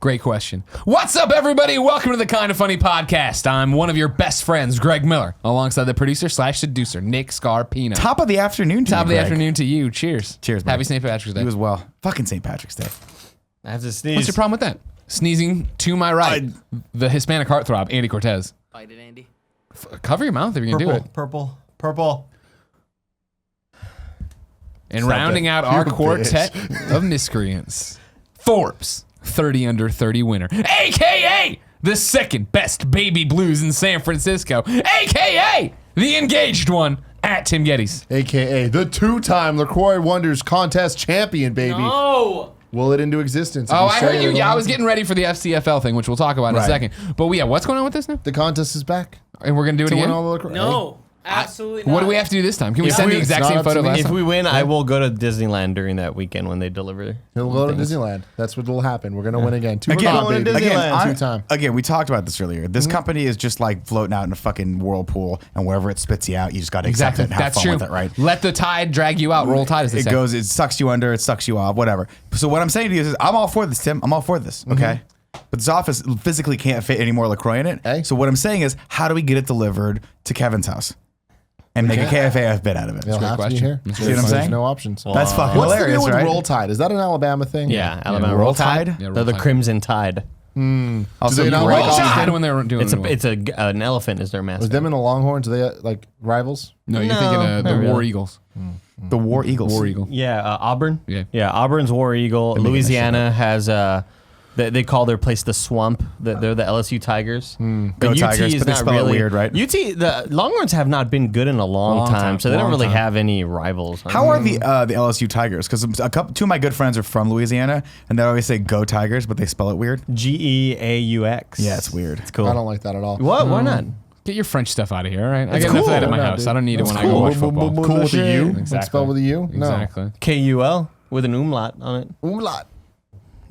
Great question. What's up, everybody? Welcome to the Kind of Funny podcast. I'm one of your best friends, Greg Miller, alongside the producer / seducer, Nick Scarpino. Top of the afternoon to you, Top of the Greg. afternoon to you. Cheers. Cheers, buddy. Happy St. Patrick's Day. You as well. Fucking St. Patrick's Day. I have to sneeze. What's your problem with that? Sneezing to my right, the Hispanic heartthrob, Andy Cortez. Bite it, Andy. Cover your mouth if you can do it. Purple. And rounding out our quartet of miscreants, Forbes 30 Under 30 winner, a.k.a. the second best baby blues in San Francisco, a.k.a. the engaged one, at Tim Gettys. AKA the two-time LaCroix Wonders contest champion, baby. No! Will it into existence? Oh, I heard you. Yeah, I was getting ready for the FCFL thing, which we'll talk about in a Right. second. But yeah, what's going on with this now? The contest is back. And we're going to do it To win again? all the LaCroix. No. Absolutely not. What do we have to do this time? Can we If send the we- exact it's same not up photo to me. last If time? we win, I will go to Disneyland during that weekend when they deliver. He'll go to things. Disneyland. That's what will happen. We're going to win again. Two Again, time, going to baby. Disneyland. Two-time. Again, we talked about this earlier. This company is just like floating out in a fucking whirlpool, and wherever it spits you out, you just got to accept it and have That's fun true. with it, right? Let the tide drag you out. Roll tide, as they say. It sucks you under, it sucks you off, whatever. So what I'm saying to you is, I'm all for this, Tim. I'm all for this, okay? But this office physically can't fit any more LaCroix in it. Hey. So what I'm saying is, how do we get it delivered to Kevin's house and make a KFAF bit out of it? It'll have to be question. here. That's See what I'm There's saying? no options. That's fucking What's the hilarious, deal with right? Roll Tide? Is that an Alabama thing? Yeah, Alabama Roll Roll Tide? Tide. Yeah, Roll They're the Tide. Crimson Tide. Also, Do they not Greg- like Tide when they were doing It's an elephant is their Was mascot. them and the Longhorns, are they like rivals? No, you're No, thinking not the War really. Eagles. the War Eagles. War Eagle. Yeah, Auburn. Yeah. Auburn's War Eagle. making this Louisiana has they call their place the Swamp. They're the LSU Tigers. Go UT Tigers, is but they not spell it really weird, right? The Longhorns have not been good in a long time, so they don't long really time. have any rivals. How are the LSU Tigers? Because two of my good friends are from Louisiana, and they always say "Go Tigers," but they spell it weird. GEAUX? Yeah, it's weird. It's cool. I don't like that at all. What? Why not? Get your French stuff out of here, all right? I It's get enough of cool. that at my No, house. dude. I don't need it That's when I go cool. watch football. Cool with a U? Exactly. Spelled with a U? No. Exactly. KUL with an umlaut on it. Umlaut.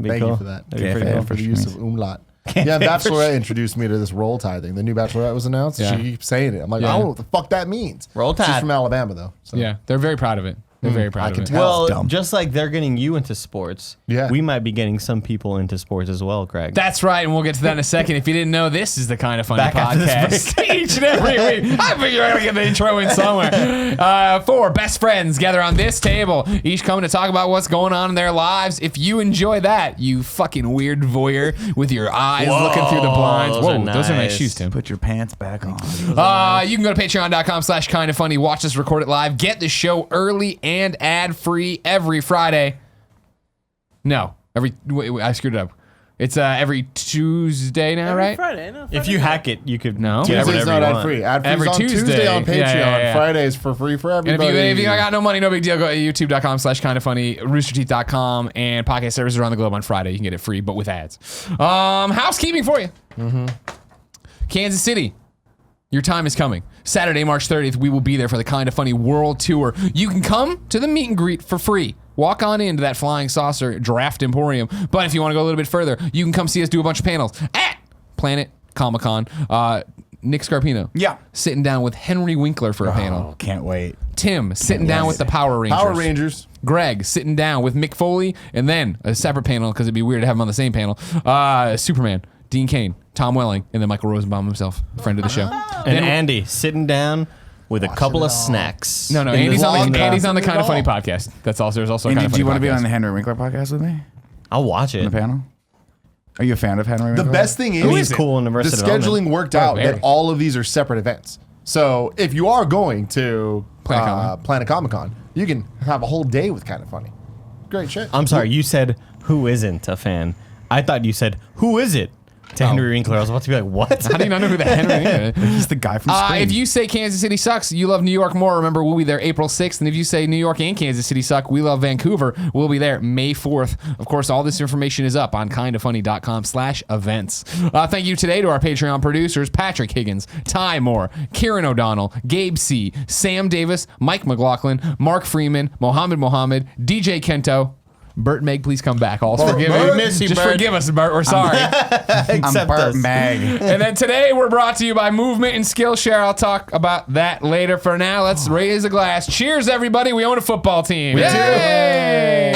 Be Thank cool. you for that. That'd be KFA pretty cool. For the use of umlaut. Yeah, Bachelorette introduced me to this Roll Tide thing. The new Bachelorette was announced. Yeah. She keeps saying it. I'm like, Yeah. I don't know what the fuck that means. Roll She's Tide. from Alabama, though. So. Yeah, they're very proud of it. They're very proud I of can it. tell. Well, dumb. just like they're getting you into sports, Yeah. we might be getting some people into sports as well, Greg. That's right, and we'll get to that in a second. If you didn't know, this is the Kind of Funny Back after this podcast. Each and every week. I figure I gotta get the intro in somewhere. Four best friends gather on this table, each coming to talk about what's going on in their lives. If you enjoy that, you fucking weird voyeur with your eyes looking through the blinds. those Whoa, are those are nice nice. shoes, Tim. Put your pants back on. You can go to patreon.com/kindoffunny, watch us record it live, get the show early and ad-free every Friday. No, I screwed it up. It's every Tuesday now, Every right? Friday, no. if you hack it, you could No. get Tuesday's Tuesday's whatever not you want. ad-free. Ad-free Every on Tuesday. Tuesday on Patreon. Yeah. Fridays for free for And everybody. if you got no money, no big deal. Go to youtube.com/kindoffunny, roosterteeth.com, and podcast services around the globe on Friday. You can get it free, but with ads. Housekeeping for you. Kansas City. Your time is coming. Saturday, March 30th, we will be there for the Kind of Funny World Tour. You can come to the meet and greet for free. Walk on into that Flying Saucer Draft Emporium. But if you want to go a little bit further, you can come see us do a bunch of panels at Planet Comic-Con. Nick Scarpino. Yeah. Sitting down with Henry Winkler for a panel. Oh, can't wait. Tim sitting down with the Power Rangers. Power Rangers. Greg sitting down with Mick Foley, and then a separate panel because it'd be weird to have them on the same panel. Superman, Dean Cain, Tom Welling, and then Michael Rosenbaum himself, friend of the show. And Then- Andy sitting down with a couple of snacks. No, In Andy's the- on the in Andy's on the Kind of Funny podcast. That's also there's also a Andy, Kind of do Funny you want to be podcast. on the Henry Winkler podcast with me? I'll watch On it. the panel? Are you a fan of Henry The Winkler? best thing Who is is cool in the Arrested scheduling Development? worked out very. that all of these are separate events. So if you are going to Planet Comic-Con, you can have a whole day with Kind of Funny. Great shit. I'm sorry, you said who isn't a fan. I thought you said who is it to Henry Winkler. I was about to be like, what? How do you not know who the Henry is? He's the guy from Scream. If you say Kansas City sucks, you love New York more. Remember, we'll be there April 6th. And if you say New York and Kansas City suck, we love Vancouver. We'll be there May 4th. Of course, all this information is up on kindoffunny.com/events. Thank you today to our Patreon producers, Patrick Higgins, Ty Moore, Kieran O'Donnell, Gabe C., Sam Davis, Mike McLaughlin, Mark Freeman, Mohammed, DJ Kento, Bert and Meg, please come back. Also, Bert, forgive Bert, me. miss you, Just Bert. forgive us, Bert. We're sorry. I'm Accept Bert us. Mag. And then today we're brought to you by Movement and Skillshare. I'll talk about that later. For now, let's raise a glass. Cheers, everybody. We own a football team. Yay!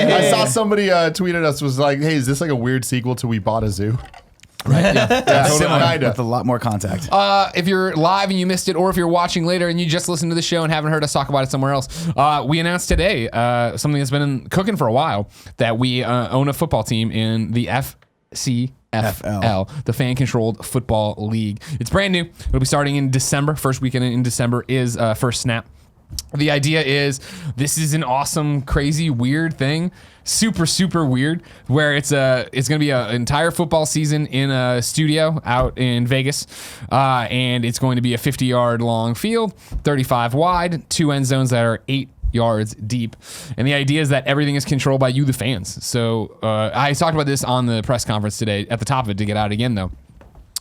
I saw somebody tweet at us was like, "Hey, is this like a weird sequel to We Bought a Zoo?" Similar, Kinda. with a lot more contact. If you're live and you missed it, or if you're watching later and you just listened to the show and haven't heard us talk about it somewhere else, we announced today something that's been cooking for a while, that we own a football team in the FCFL, the fan-controlled football league. It's brand new. It'll be starting in December. First weekend in December is first snap. The idea is this is an awesome, crazy, weird thing. Super weird, where it's going to be an entire football season in a studio out in Vegas, and it's going to be a 50-yard long field, 35 wide, 2 end zones that are 8 yards deep. And the idea is that everything is controlled by you, the fans. So I talked about this on the press conference today at the top of it to get out again, though.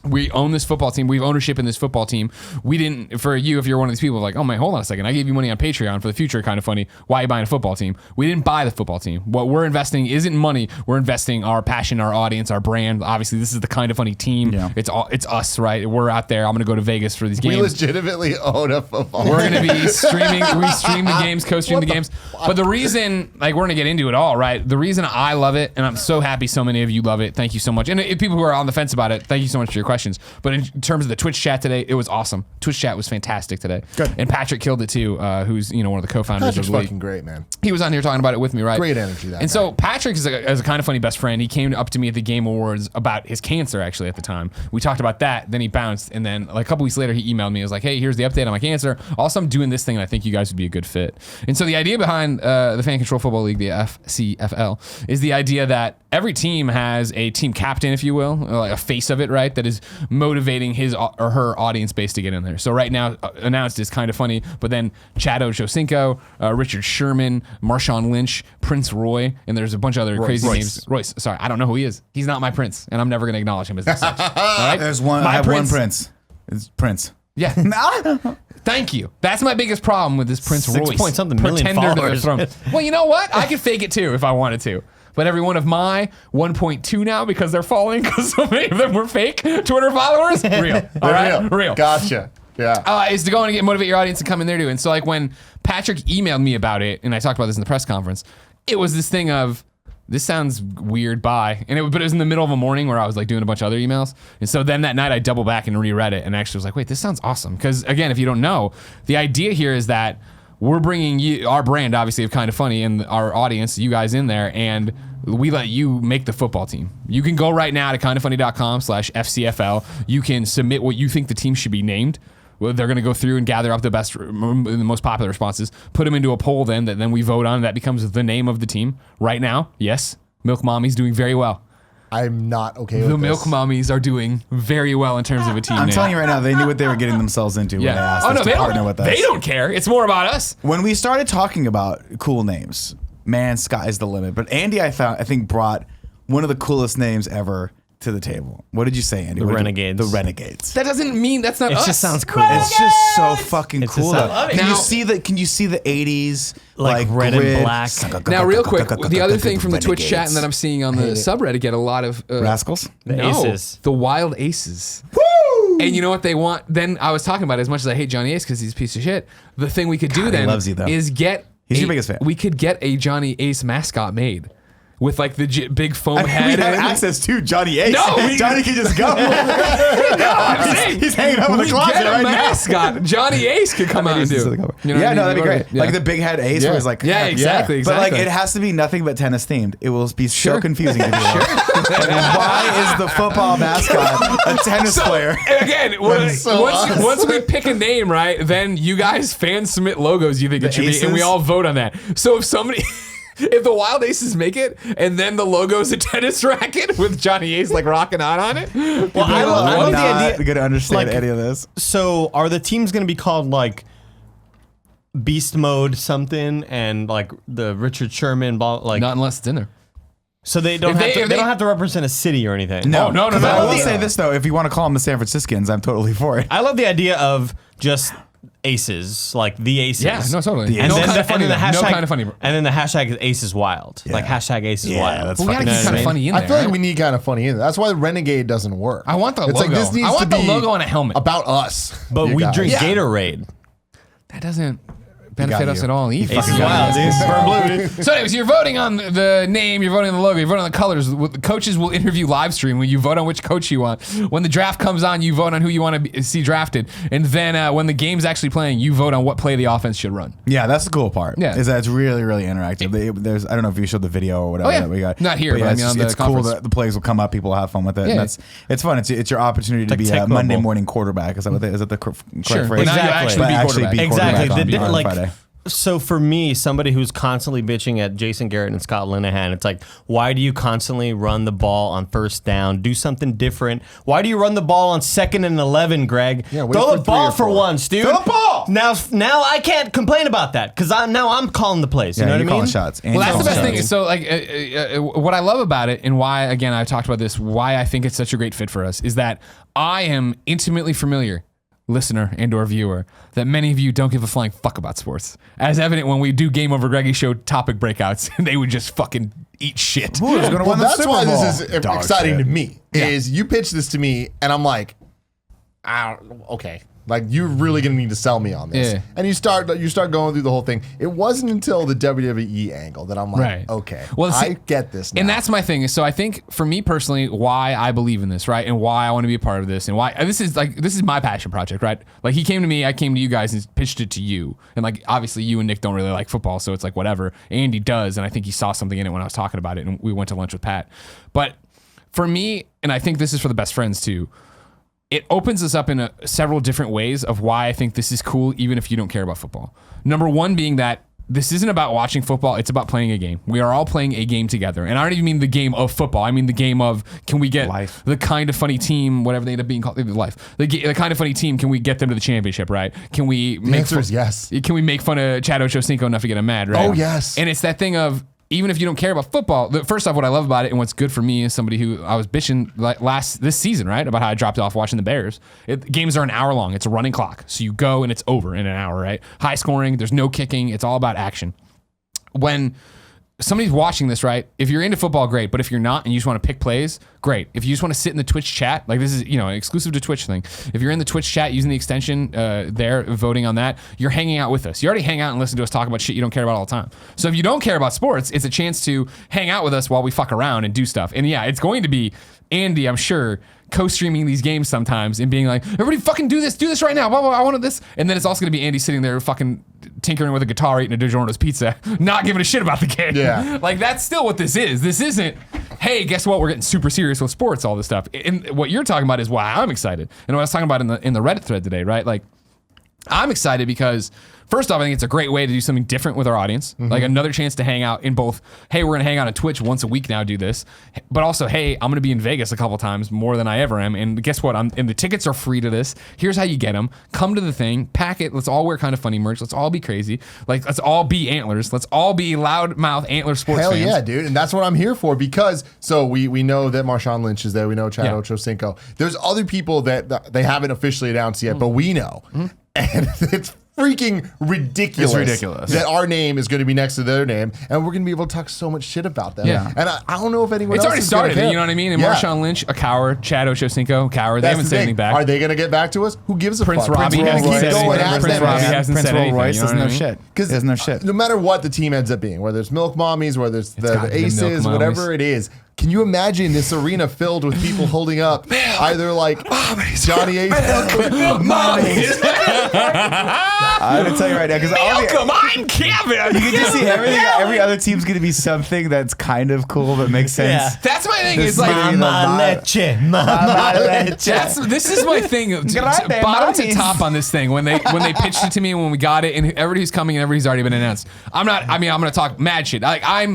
We own this football team. We have ownership in this football team. We didn't, for you, if you're one of these people like, oh my, hold on a second. I gave you money on Patreon for the future. Kind of funny. Why are you buying a football team? We didn't buy the football team. What we're investing isn't money. We're investing our passion, our audience, our brand. Obviously, this is the Kind of Funny team. Yeah. It's us, right? We're out there. I'm going to go to Vegas for these games. We legitimately own a football. We're going to be streaming. We stream the games, co-stream the games. But the reason, like, we're going to get into it all, right? The reason I love it, and I'm so happy so many of you love it. Thank you so much. And if people who are on the fence about it, thank you so much for your questions. But in terms of the Twitch chat today, it was awesome. Twitch chat was fantastic today. Good. And Patrick killed it too, who's one of the co-founders Patrick's of the league. fucking great, man. He was on here talking about it with me, right? Great energy, that And guy. so Patrick is a Kind of Funny best friend. He came up to me at the Game Awards about his cancer, actually, at the time. We talked about that. Then he bounced. And then like a couple weeks later, he emailed me. He was like, hey, here's the update on my cancer. Also, I'm doing this thing, and I think you guys would be a good fit. And so the idea behind the Fan Control Football League, the FCFL, is the idea that every team has a team captain, if you will, like a face of it, right, that is motivating his or her audience base to get in there. So right now, announced is Kind of Funny, but then Chad Ochocinco, Richard Sherman, Marshawn Lynch, Prince Roy, and there's a bunch of other crazy names. Royce, sorry, I don't know who he is. He's not my Prince, and I'm never going to acknowledge him as such. All right? There's one. My I have one Prince. It's Prince. Yeah. Thank you. That's my biggest problem with this Prince 6 Royce. point something million pretender to the followers. throne. Well, you know what? I could fake it too if I wanted to. But every one of my 1.2 now, because they're falling because so many of them were fake Twitter followers, real. All right? Real. Gotcha. Yeah. Is to go and motivate your audience to come in there too. And so like when Patrick emailed me about it, and I talked about this in the press conference, it was this thing of, this sounds weird, bye. But it was in the middle of a morning where I was like doing a bunch of other emails. And so then that night I doubled back and reread it and actually was like, wait, this sounds awesome. Because again, if you don't know, the idea here is that we're bringing you, our brand obviously of Kind of Funny, and our audience, you guys in there, and we let you make the football team. You can go right now to kindoffunny.com/FCFL. You can submit what you think the team should be named. Well, they're going to go through and gather up the best, the most popular responses, put them into a poll then that then we vote on. That becomes the name of the team. Right now, yes, Milk Mommy's doing very well. I'm not okay with The this. Milk Mommies are doing very well in terms of a team I'm name. telling you right now, they knew what they were getting themselves into when they asked us to partner with us. They don't care. It's more about us. When we started talking about cool names, man, sky's the limit. But Andy, I think, brought one of the coolest names ever to the table. What did you say, Andy? The What did you- Renegades. The Renegades. That doesn't mean that's not It us. just sounds cool. It's just so fucking It's cool. just though. love it. Can Now- you see the 80s Like red and grid? black. Now, real quick, the other thing from the Twitch chat and that I'm seeing on the subreddit get a lot of Rascals. The no, Aces. the Wild Aces. Woo! And you know what they want? Then I was talking about it, as much as I hate Johnny Ace because he's a piece of shit. The thing we could do he then loves you, though. is get. He's your biggest fan. We could get a Johnny Ace mascot made with like the big foam We head. have and- access to Johnny Ace. No, we- Johnny can just go. I'm saying, He's hanging out in the we closet get a right now. mascot. Johnny Ace could come out and do. You know what I Yeah, mean? no, that'd be great. Yeah. Like the big head Ace, Yeah. where he's like, Yeah, exactly. But like, exactly. it has to be nothing but tennis themed. It will be so Sure. confusing to people. And why is the football mascot a tennis player? And again, so us. once we pick a name, right, then you guys fans submit logos you think it The should be, and we Aces? all vote on that. So if somebody, if the Wild Aces make it, and then the logo's a tennis racket with Johnny Ace like rocking out on it, Well, I I love love the not idea. going to understand like- any of this. So are the teams going to be called like Beast Mode something and like the Richard Sherman ball like not unless it's in there. so they don't If have they- to if they they- don't have to represent a city or anything. No, no, no, 'Cause I no. will say this though: if you want to call them the San Franciscans, I'm totally for it. I love the idea of just aces, like the aces. Yeah, no, totally. And No then kind the, of funny. and then the No hashtag, kind of funny. And then the hashtag is aces wild. Like hashtag aces wild. that's But we gotta fucking keep kind of funny in there. I feel like right? we need kind of funny in there. That's why the Renegade doesn't work. I want the It's logo. like this needs I want to the be logo on a helmet. about us. But you we guys. drink Yeah. Gatorade. That doesn't benefit us you. at all either. Aces wild, dude. Burn blue, dude. So anyways, you're voting on the name, you're voting on the logo, you're voting on the colors. The coaches will interview live stream when you vote on which coach you want. When the draft comes on, you vote on who you want to see drafted. And then when the game's actually playing, you vote on what play the offense should run. Yeah, that's the cool part. Yeah. Is that it's really, really interactive. There's I don't know if you showed the video or whatever Oh, yeah. that we got. Not here, but I it's, mean on the it's cool conference. that the plays will come up, people will have fun with it. Yeah. And it's fun. It's your opportunity to Like be a tech Monday bubble. morning quarterback. Is that what is that the correct Sure. phrase? But now you Exactly. actually But be actually quarterback. be Exactly. quarterback on like, Friday. so for me, somebody who's constantly bitching at Jason Garrett and Scott Linehan, it's like, why do you constantly run the ball on first down? Do something different. Why do you run the ball on 2nd and 11, Greg? Yeah, wait Throw for the 3 ball or for 4. once, dude. Throw the ball! Now I can't complain about that because I'm calling the plays. You Yeah, know you're what I calling mean? shots. Well, that's the best thing. Shots. So, like, what I love about it, and why, again, I talked about this, why I think it's such a great fit for us, is that I am intimately familiar, listener and/or viewer, that many of you don't give a flying fuck about sports. As evident when we do Game Over Greggy Show topic breakouts, they would just fucking eat shit. Who is going to Well, win the that's Super why Bowl? this is Dog exciting shit. to me. Is you pitch this to me, and I'm like, okay, like you're really gonna need to sell me on this. Yeah. And you start going through the whole thing. It wasn't until the WWE angle that I'm like, Right. okay, Well, see, I get this now. And that's my thing. So I think for me personally, why I believe in this, right, and why I want to be a part of this, and why this is my passion project, right? Like he came to me, I came to you guys and pitched it to you, and like obviously you and Nick don't really like football, so it's like whatever. Andy does, and I think he saw something in it when I was talking about it, and we went to lunch with Pat. But for me, and I think this is for the best friends too, it opens us up in several different ways of why I think this is cool, even if you don't care about football. Number one being that this isn't about watching football, it's about playing a game. We are all playing a game together. And I don't even mean the game of football. I mean the game of, can we get Life. the kind of funny team, whatever they end up being called, life. The kind of funny team, can we get them to the championship, right? Can we the answer is yes. Can we make fun of Chad Ochocinco enough to get him mad, right? Oh, yes. And it's that thing of, even if you don't care about football, first off, what I love about it and what's good for me is somebody who I was bitching this season, right? About how I dropped off watching the Bears. Games are an hour long. It's a running clock. So you go and it's over in an hour, right? High scoring. There's no kicking. It's all about action. When somebody's watching this, right? If you're into football, great. But if you're not and you just want to pick plays, great. If you just want to sit in the Twitch chat, like this is, an exclusive to Twitch thing. If you're in the Twitch chat using the extension there, voting on that, you're hanging out with us. You already hang out and listen to us talk about shit you don't care about all the time. So if you don't care about sports, it's a chance to hang out with us while we fuck around and do stuff. And yeah, it's going to be Andy, I'm sure, co-streaming these games sometimes and being like, everybody fucking do this right now. Blah, blah, blah, I wanted this. And then it's also going to be Andy sitting there fucking tinkering with a guitar, eating a DiGiorno's pizza, not giving a shit about the game. Yeah. Like that's still what this is. This isn't, hey, guess what? We're getting super serious with sports, all this stuff. And what you're talking about is why I'm excited. And what I was talking about in the Reddit thread today, right? Like I'm excited because first off, I think it's a great way to do something different with our audience. Like another chance to hang out in both, hey, we're going to hang out on Twitch once a week now, do this. But also, hey, I'm going to be in Vegas a couple times more than I ever am. And guess what? And the tickets are free to this. Here's how you get them. Come to the thing, pack it. Let's all wear kind of funny merch. Let's all be crazy. Like, let's all be antlers. Let's all be loudmouth antler sports Hell fans. yeah, dude. And that's what I'm here for because we know that Marshawn Lynch is there. We know Chad Yeah. Ochocinco. There's other people that they haven't officially announced yet, but we know. And it's freaking ridiculous. It's ridiculous. That our name is going to be next to their name, and we're going to be able to talk so much shit about them. Yeah. And I don't know if anyone It's else already is gonna started, care. you know what I mean? And Yeah. Marshawn Lynch, a coward. Chad Ochocinco, coward. They That's haven't the said thing. anything back. Are they going to get back to us? Who gives a Prince fuck? Robbie We're hasn't gonna said keep going anything. at Prince them, Robbie man. hasn't Prince said Roll anything. Royce You know doesn't what I know mean? shit. Doesn't know shit. No matter what the team ends up being, whether it's Milk Mommies, whether it's the gotta be the Milk Aces, Mommies. whatever it is, can you imagine this arena filled with people holding up either like Johnny Ace? I'm gonna tell you right now because Welcome, I'm Kevin. you can just see every other team's gonna be something that's kind of cool but makes sense. Yeah. That's my thing. This It's like, is the Mama leche, mama leche. this is my thing. Grande Bottom to manis. top on this thing. When they pitched it to me and when we got it, and everybody's coming and everybody's already been announced. I'm gonna talk mad shit. I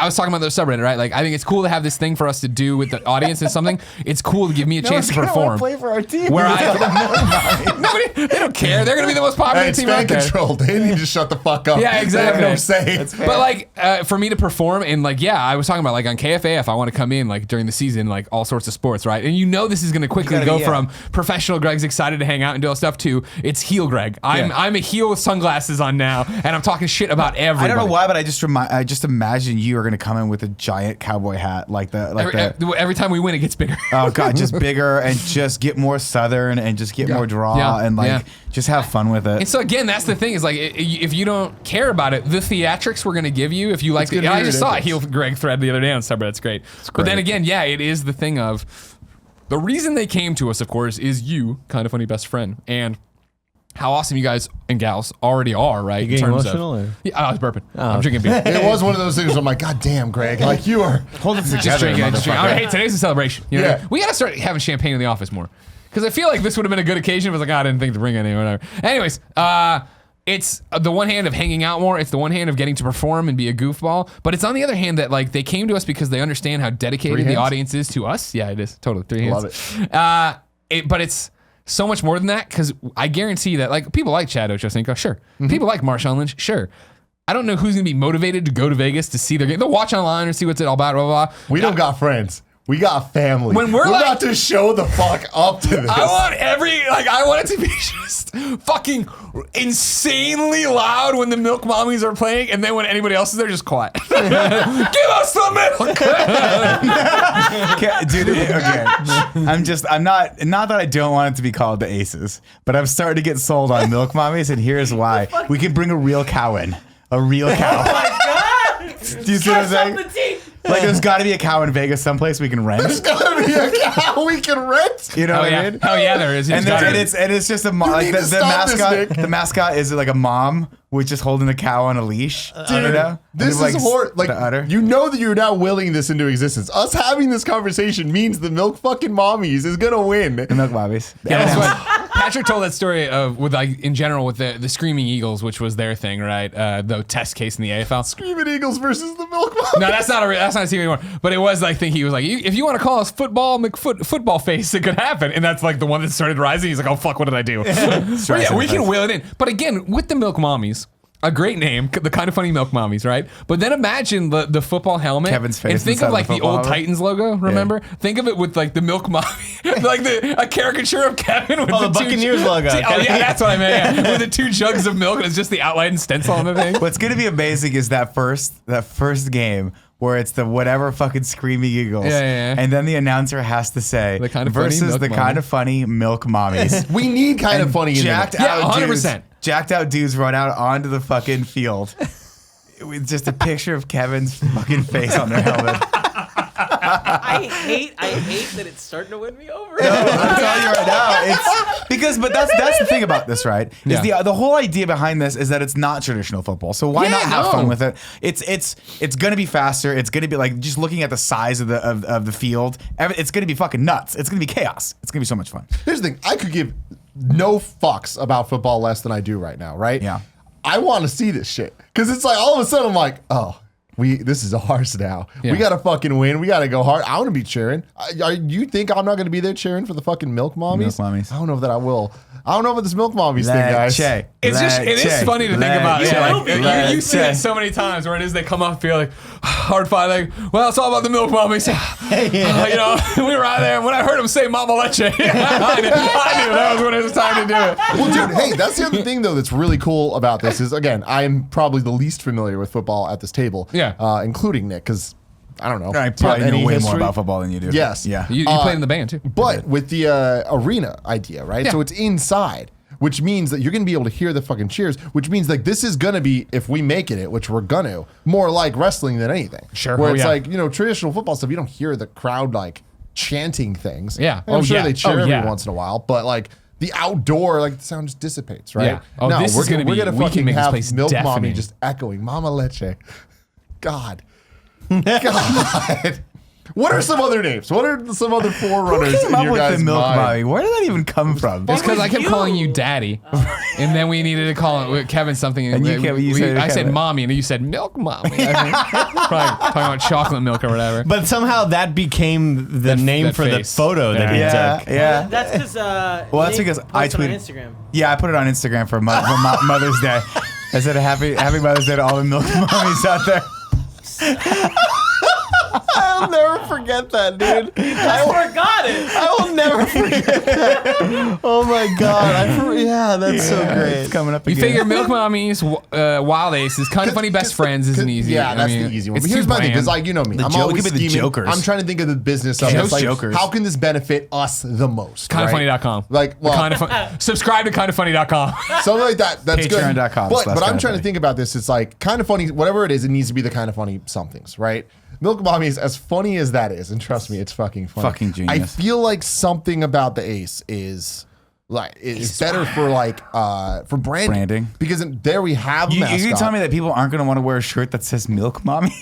was talking about the subreddit, right? Like I think it's cool to have this thing for us to do with the audience and something. It's cool to give me a chance to perform. Play for our team. Where nobody, they don't care. They're gonna be the most popular It's team out fan there. control. They need to shut the fuck up. Yeah, exactly. They have no say. But like for me to perform and like I was talking about like on KFAF I want to come in like during the season like all sorts of sports, right? And this is going to quickly go from professional Greg's excited to hang out and do all stuff to it's heel Greg. I'm a heel with sunglasses on now and I'm talking shit about everybody. I don't know why, but I just imagine you are going to come in with a giant cowboy hat every time we win it gets bigger. Oh god, just bigger and just get more southern and just get more draw and just have fun with it. And so again, that's the thing is like if you don't care about it, the theatrics we're going to give you if you like it. I just saw a heel Greg thread the other day on Subreddit. It's great. But then again, it is the thing of the reason they came to us, of course, is you, Kind of Funny best friend, and how awesome you guys and gals already are, right? You getting emotional? I was burping. I'm drinking beer. It was one of those things where I'm like, God damn, Greg. Like, you are. Hold it Just together, drinking. Hey, today's a celebration. You know? Yeah. We got to start having champagne in the office more. Because I feel like this would have been a good occasion. But I was like, I didn't think to bring any or whatever. Anyways, it's the one hand of hanging out more. It's the one hand of getting to perform and be a goofball. But it's on the other hand that like they came to us because they understand how dedicated the audience is to us. Yeah, it is. Totally. 3 hands. Love it. But it's so much more than that because I guarantee that like people like Chad Ochocinco, sure. People like Marshawn Lynch, sure. I don't know who's going to be motivated to go to Vegas to see their game. They'll watch online or see what's it all about, blah, blah, blah. We don't got friends. We got family. When we're like- about to show the fuck up to this. I want it to be just fucking insanely loud when the Milk Mommies are playing, and then when anybody else is there, just quiet. Give us the milk. Dude, okay. I'm not that I don't want it to be called the Aces, but I'm starting to get sold on Milk Mommies, and here's why. We can bring a real cow in. A real cow. Oh my god! Do you see what I'm saying? Like, there's got to be a cow in Vegas someplace we can rent. There's gotta be a cow we can rent. You know what I mean? Hell yeah, there is. And it's just a mom. Like need the to stop this, mascot. Nick. The mascot is like a mom with just holding a cow on a leash. Dude, this is horrible. Like, the udder. you know that you're now willing this into existence. Us having this conversation means the Milk fucking Mommies is gonna win. The Milk Mommies. Yeah, that's what Patrick told that story of with like in general with the Screaming Eagles, which was their thing, right? The test case in the AFL. Screaming Eagles versus the Milk Mommies. No, that's not a team anymore. But it was like he was like, if you want to call us football face, it could happen. And that's like the one that started rising. He's like, oh fuck, what did I do? But yeah, we can wheel it in. But again, with the Milk Mommies. A great name, the Kind of Funny Milk Mommies, right? But then imagine the football helmet. Kevin's face and think inside of like the the old football Titans logo, remember? Yeah. Think of it with like the Milk Mommy, like a caricature of Kevin with the Buccaneers logo. Oh yeah, that's what I meant. Yeah. With the 2 jugs of milk and it's just the outline and stencil on the thing. What's gonna be amazing is that first game where it's the whatever fucking Screaming Eagles, Yeah. and then the announcer has to say The Kind of Funny versus Milk the Mommies. Kind of Funny Milk Mommies. We need kind of funny in jacked there. Yeah, out 100%. dudes. Jacked out dudes run out onto the fucking field with just a picture of Kevin's fucking face on their helmet. I hate that it's starting to win me over. No, I'm telling you right now, it's because, but that's the thing about this, right? Is the whole idea behind this is that it's not traditional football. So why not have fun with it? It's gonna be faster. It's gonna be like just looking at the size of the field. It's gonna be fucking nuts. It's gonna be chaos. It's gonna be so much fun. Here's the thing. I could give no fucks about football less than I do right now, right? Yeah. I want to see this shit. Because it's like all of a sudden I'm like, oh, this is ours now. Yeah. We got to fucking win. We got to go hard. I want to be cheering. You think I'm not going to be there cheering for the fucking Milk Mommies? Milk Mommies. I don't know that I will. I don't know about this Milk Mommies thing, guys. Leche. It is funny to think about. Yeah, like, you see it Leche. so many times where it is they come up and feel like hard fight. Like, well, it's all about the Milk Mommies. You know, we were out there, and when I heard him say "Mama Leche," I knew that was when it was time to do it. Well, dude, hey, that's the other thing though that's really cool about this is again, I am probably the least familiar with football at this table. Yeah. Including Nick, because I don't know. I probably any know way history. more about football than you do. Yes. Yeah. You played in the band too. But with the arena idea, right? Yeah. So it's inside, which means that you're going to be able to hear the fucking cheers, which means like this is going to be, if we make it, which we're going to, more like wrestling than anything. Sure. Where Oh, it's yeah. like, traditional football stuff, you don't hear the crowd like chanting things. Yeah. And I'm sure yeah. they cheer Oh, every yeah. once in a while, but like the outdoor, like the sound just dissipates, right? Yeah. Oh, no, this we're is gonna we're be- gonna we can fucking make this have place Milk Mommy deafening. just echoing, Mama Leche. God. God. What are some other names? What are some other forerunners Who came in up your with guys' the milk mind? mommy? Where did that even come from? It's because I kept you. calling you daddy, and then we needed to call Kevin something. And you kept- you said I said Kevin. mommy, and you said milk mommy. I think. Probably talking about chocolate milk or whatever. But somehow that became the name that for face. the photo that he Yeah, took. yeah. That's because. Well, that's because I tweeted on tweeted- Instagram. Yeah, I put it on Instagram for Mother's Day. I said happy Mother's Day to all the milk mommies out there. I'll never forget that, dude. I forgot it. I will never forget that. Oh my god. Yeah, that's so great. It's coming up You again. figure Milk Mommies, Wild Aces, Kind of Funny Best Friends isn't easy. Yeah, I that's mean, the easy one. it's But here's too my thing, because bland. like you know me, I'm joke- always it could be the scheming. jokers. I'm trying to think of the business of it. Those It's like, jokers. how can this benefit us the most? right? Kindoffunny.com. Like, well, Kind of fun. Subscribe to kindoffunny.com. something like that. That's good. Patreon.com/. But I'm trying to Funny. think about this. It's like kind of funny. Whatever it is, it needs to be the kind of funny somethings, right? Milk Mommies, as funny as that is, and trust me, it's fucking funny. Fucking genius. I feel like something about the Ace is like is better for like for branding. Because there we have a You mascot. can tell me that people aren't going to want to wear a shirt that says milk mommy?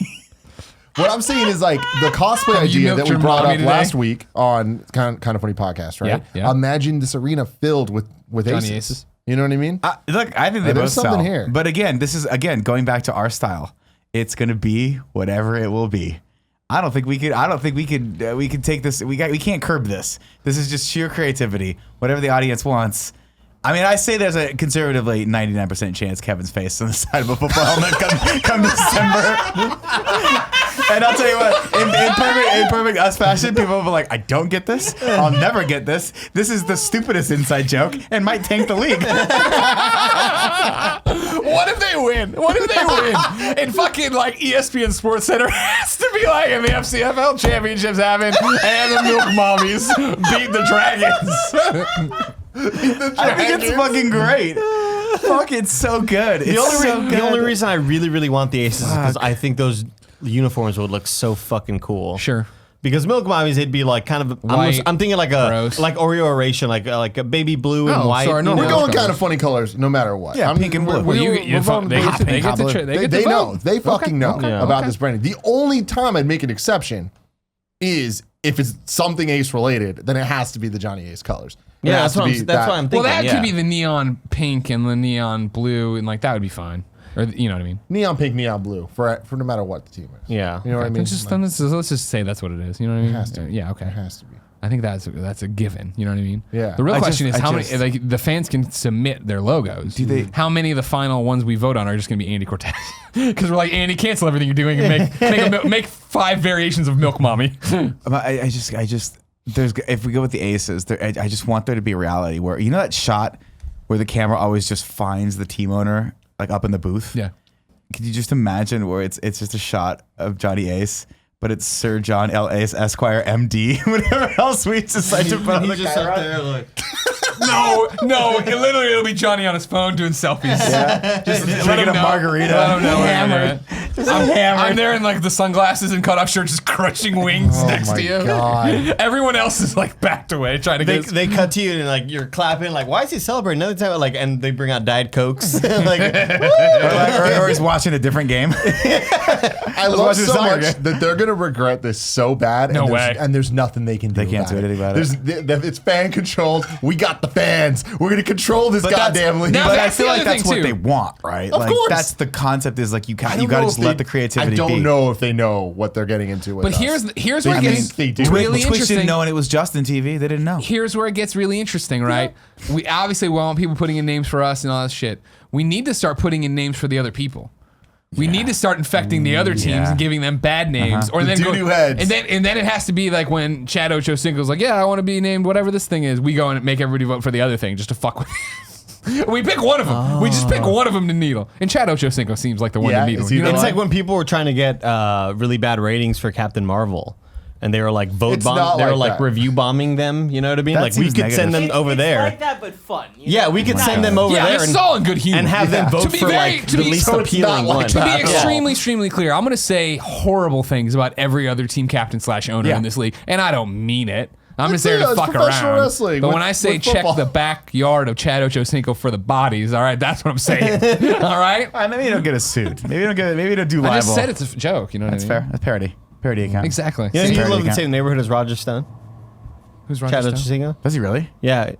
What I'm saying is like the cosplay Have you idea that milked we your brought mommy up today? last week on kind of funny podcast, right? Yeah, yeah. Imagine this arena filled with Johnny aces. Aces. You know what I mean? Look, I think they both There's something sell. here. But again, this is going back to our style. It's going to be whatever it will be. I don't think we could take this. We can't curb this. This is just sheer creativity. Whatever the audience wants. I mean, I say there's a conservatively 99% chance Kevin's face on the side of a football helmet come December. And I'll tell you what, in perfect us fashion, people will be like, I don't get this. I'll never get this. This is the stupidest inside joke and might tank the league. What if they win? What if they win? And fucking like ESPN Sports Center has to be like, and the FCFL championships happen, and the Milk Mommies beat the Dragons. I think it's fucking great. Fuck, it's so good. It's The only reason I really want the Aces is because I think those uniforms would look so fucking cool. Sure. Because Milk Mommies, it'd be like kind of. White, I'm thinking like gross. like Oreoration, like a baby blue and Oh, white. sorry, no, you know? We're Well, going kind of funny colors, no matter what. Yeah, pink and blue. Well, We're they get to They know. vote. They fucking know Yeah. about this branding. The only time I'd make an exception is if it's something Ace related, then it has to be the Johnny Ace colors. It Yeah, has that's to be what I'm thinking. Well, that yeah. could be the neon pink and the neon blue, and like that would be fine. Or you know what I mean? neon pink, neon blue for no matter what the team is. Yeah. You know what I mean? Then let's just say that's what it is. You know what I mean? has to be. Yeah. Okay. It has to be. I think that's a given. You know what I mean? Yeah. The real I question just- is I how just- many like the fans can submit their logos. Do they- How many of the final ones we vote on are just going to be Andy Cortez? Because we're like, Andy, cancel everything you're doing and make 5 variations of Milk Mommy. I just there's if we go with the Aces, I just want there to be a reality where you know that shot where the camera always just finds the team owner like up in the booth. Yeah. Could you just imagine where it's just a shot of Johnny Ace, but it's Sir John L. Ace Esquire MD, whatever else we decide to put on the camera. there like. No, it'll be Johnny on his phone doing selfies. Yeah, just Let drinking him a know. margarita. Let him know where you're Hammered. at. Just I'm hammered. there in like the sunglasses and cut-off shirt, just crunching wings next my to you. God. Everyone else is like backed away, trying to get. They cut to you and like you're clapping like why is he celebrating another time like and they bring out Diet Cokes like or he's watching a different game. I love watching so soccer much game. that they're gonna regret this so bad. No and way. And there's nothing they can do. They can't do anything about it. It's fan controlled. We got the fans. We're gonna control this goddamn league. Now But I that's feel the like other that's thing, what too. they want, right? Of like course. that's the concept is like you I got don't to know just if let they- the creativity I don't be. know if they know what they're getting into with But us. here's where it I mean, gets they do. really Twitch interesting. didn't know, and it was Justin TV. They didn't know. Here's where it gets really interesting, right? We obviously want people putting in names for us and all that shit. We need to start putting in names for the other people. We need to start infecting the other teams Yeah. and giving them bad names, or The then doo-doo heads. and then it has to be like when Chad Ochocinco's like, yeah, I want to be named whatever this thing is. We go and make everybody vote for the other thing just to fuck with. We pick one of them. We just pick one of them to needle. And Chad Ochocinco seems like the one Yeah, to needle. is he You know the what it's I like when people were trying to get really bad ratings for Captain Marvel. And they were like It's not they were like like that. review bombing them, you know what I mean? That Like we seems could send them negative. over It's there. like that, but fun. you Yeah, know? we could Not- send them over Yeah, there this is all in good humor. and have them Yeah. vote To be for very- like to the be- least so it's not appealing like one. To be that. extremely clear, I'm going to say horrible things about every other team captain / owner Yeah. in this league, and I don't mean it. I'm just It's- there to it's fuck professional around. wrestling But with- when I say with check football. the backyard of Chad Ochocinco for the bodies, all right, that's what I'm saying. All right? Maybe you don't get a suit. Maybe you don't do libel. I just said it's a joke, you know what That's I mean? fair. That's parody. Parody account. Exactly. You know, Same he parody lived in the account. same neighborhood as Roger Stone. Who's Chad Roger Stone? Ochocinco. Does he really? Yeah,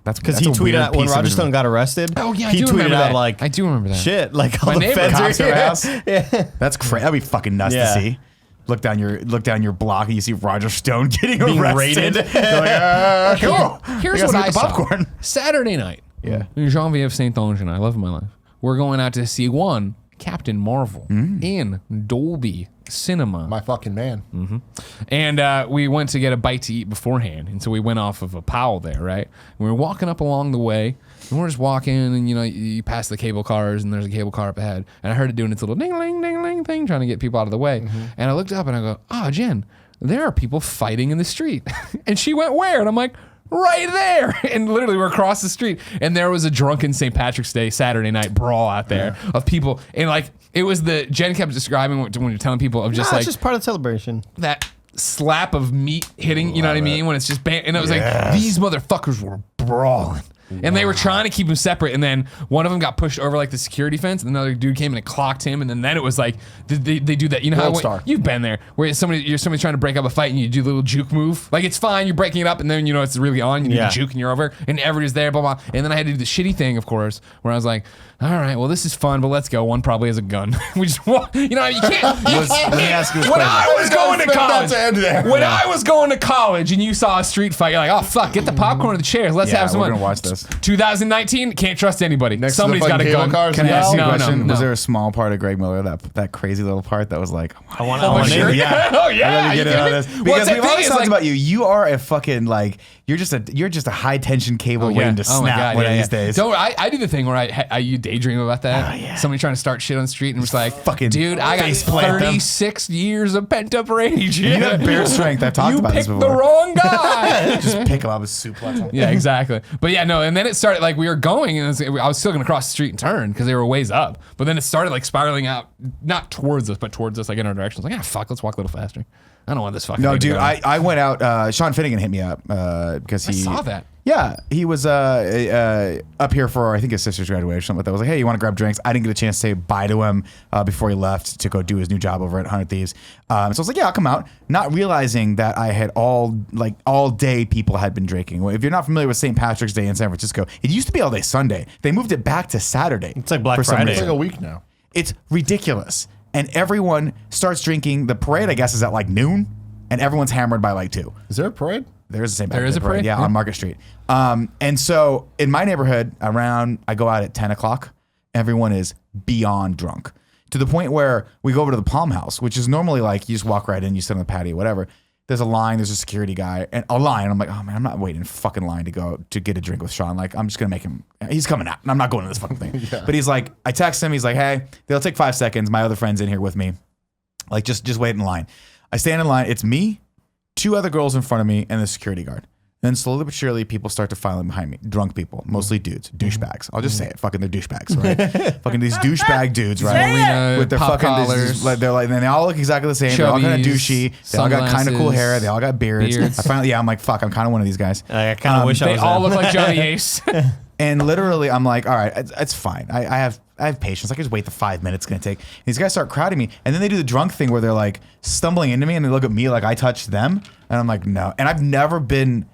That's because that's he a tweeted weird out when piece of Roger Stone information. got arrested. Oh yeah, I he do tweeted remember out that. like, I do remember that. shit, like all My the neighbor feds are cops are here. ass. Yeah. That's crazy. That'd be fucking nuts Yeah. to see. Look down your block and you see Roger Stone getting Being arrested. raided. You're like, cool. Here's I guess what we I get the saw. popcorn. Saturday night. Yeah. In Genevieve St. Ange, I love my life. We're going out to see Captain Marvel in Dolby Cinema. My fucking man. And we went to get a bite to eat beforehand. And so we went off of a Powell there, right? And we were walking up along the way. And we're just walking, and you pass the cable cars, and there's a cable car up ahead. And I heard it doing its little ding-a-ling thing, trying to get people out of the way. And I looked up and I go, Jen, there are people fighting in the street. And she went, where? And I'm like, right there. And literally we're across the street. And there was a drunken St. Patrick's Day Saturday night brawl out there of people. And like, it was Jen kept describing when you're telling people of just Nah, like it's just part of the celebration. that slap of meat hitting, you know what I mean? When it's just, and it was like, these motherfuckers were brawling. And they were trying to keep them separate, and then one of them got pushed over like the security fence, and another dude came and clocked him, and then it was like they do that. You know World how Star. you've been there, where somebody's trying to break up a fight, and you do the little juke move. Like it's fine, you're breaking it up, and then it's really on. You do the juke, and you're over, and everybody's there, blah blah. And then I had to do the shitty thing, of course, where I was like, all right, well this is fun, but let's go. One probably has a gun. We just walk. You can't. Let me ask you this When question. I was going to college, to end there. when I was going to college, and you saw a street fight, you're like, oh fuck, get the popcorn and the chairs, let's Yeah, have some we're fun. gonna watch this. 2019, can't trust anybody. Next to the Somebody's got a fucking gun. cable cars Can I ask you a No, question? no. Was there a small part of Greg Miller, that crazy little part that was like, I want Oh, to sure. yeah. Oh yeah. I gotta get you in on kidding this. me? Because What's that we've thing always is talked like- about you. You are a fucking like you're just a high tension cable waiting to Oh my snap God, one yeah, of yeah. these days. Don't I do the thing where you daydream about that? Oh, yeah. Somebody trying to start shit on the street and it's like, Fucking dude, I got face plant them. 36 years of pent up rage. You have bear strength. I've talked You about this picked before. the wrong guy. Just pick him up with suplex. Yeah, exactly. But yeah, no, and then it started like we were going, and I was still gonna cross the street and turn because they were ways up. But then it started like spiraling out, not towards us, but towards us, like in our direction. I was like, fuck, let's walk a little faster. I don't want this fucking. No, thing to dude, go. I went out. Sean Finegan hit me up because he saw that. Yeah, he was up here for I think his sister's graduation. But that was like, hey, you want to grab drinks? I didn't get a chance to say bye to him before he left to go do his new job over at 100 Thieves. So I was like, yeah, I'll come out, not realizing that I had all day people had been drinking. Well, if you're not familiar with St. Patrick's Day in San Francisco, it used to be all day Sunday. They moved it back to Saturday. It's like Black for some Friday. It's reason. like a week now. It's ridiculous. And everyone starts drinking. The parade, I guess, is at like noon, and everyone's hammered by like 2. Is there a parade? There is a St. There Patrick's is a Day parade, parade? yeah, Yeah. on Market Street. And so in my neighborhood, I go out at 10 o'clock. Everyone is beyond drunk to the point where we go over to the Palm House, which is normally like you just walk right in, you sit on the patio, whatever. There's a line, there's a security guy, and a line. And I'm like, oh man, I'm not waiting in fucking line to go to get a drink with Sean. Like, I'm just gonna make him. He's coming out, and I'm not going to this fucking thing. But he's like, I text him. He's like, hey, they'll take 5 seconds. My other friend's in here with me. Like, just wait in line. I stand in line. It's me, 2 other girls in front of me, and the security guard. Then slowly but surely, people start to file in behind me. Drunk people, mostly dudes, douchebags. I'll just say it. Fucking they're douchebags, right? Fucking these douchebag dudes, right? Marina, With their pop fucking, collars. they're like, and they all look exactly the same. They're all kind of Chubbies, douchey. They all got kind of cool sunglasses, hair. They all got beards. I finally, I'm like, fuck, I'm kind of one of these guys. I kind of wish I They was all there. look like Johnny Ace. And literally, I'm like, all right, it's fine. I have patience. I can just wait the 5 minutes it's gonna take. These guys start crowding me, and then they do the drunk thing where they're like stumbling into me, and they look at me like I touched them, and I'm like, no. And I've never been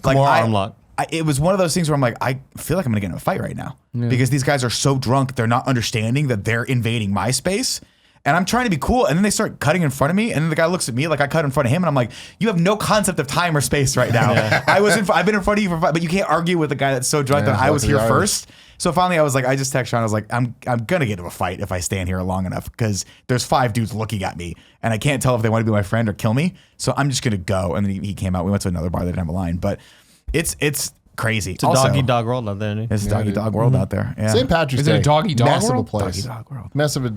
like More arm lock. It was one of those things where I'm like, I feel like I'm gonna get in a fight right now because these guys are so drunk, they're not understanding that they're invading my space. And I'm trying to be cool, and then they start cutting in front of me, and then the guy looks at me like I cut in front of him, and I'm like, "You have no concept of time or space right now. I've been in front of you for 5, but you can't argue with a guy that's so drunk that I was here first." So finally, I was like, I just text Sean. I was like, I'm gonna get into a fight if I stand here long enough because there's 5 dudes looking at me, and I can't tell if they want to be my friend or kill me. So I'm just gonna go. And then he came out. We went to another bar that didn't have a line, but it's crazy. It's a doggy dog world out there. Dude. It's a doggy dog world out there. Yeah. St. Patrick's Is it Day. a doggy dog mess world? of a place. Doggy dog world. Mess of a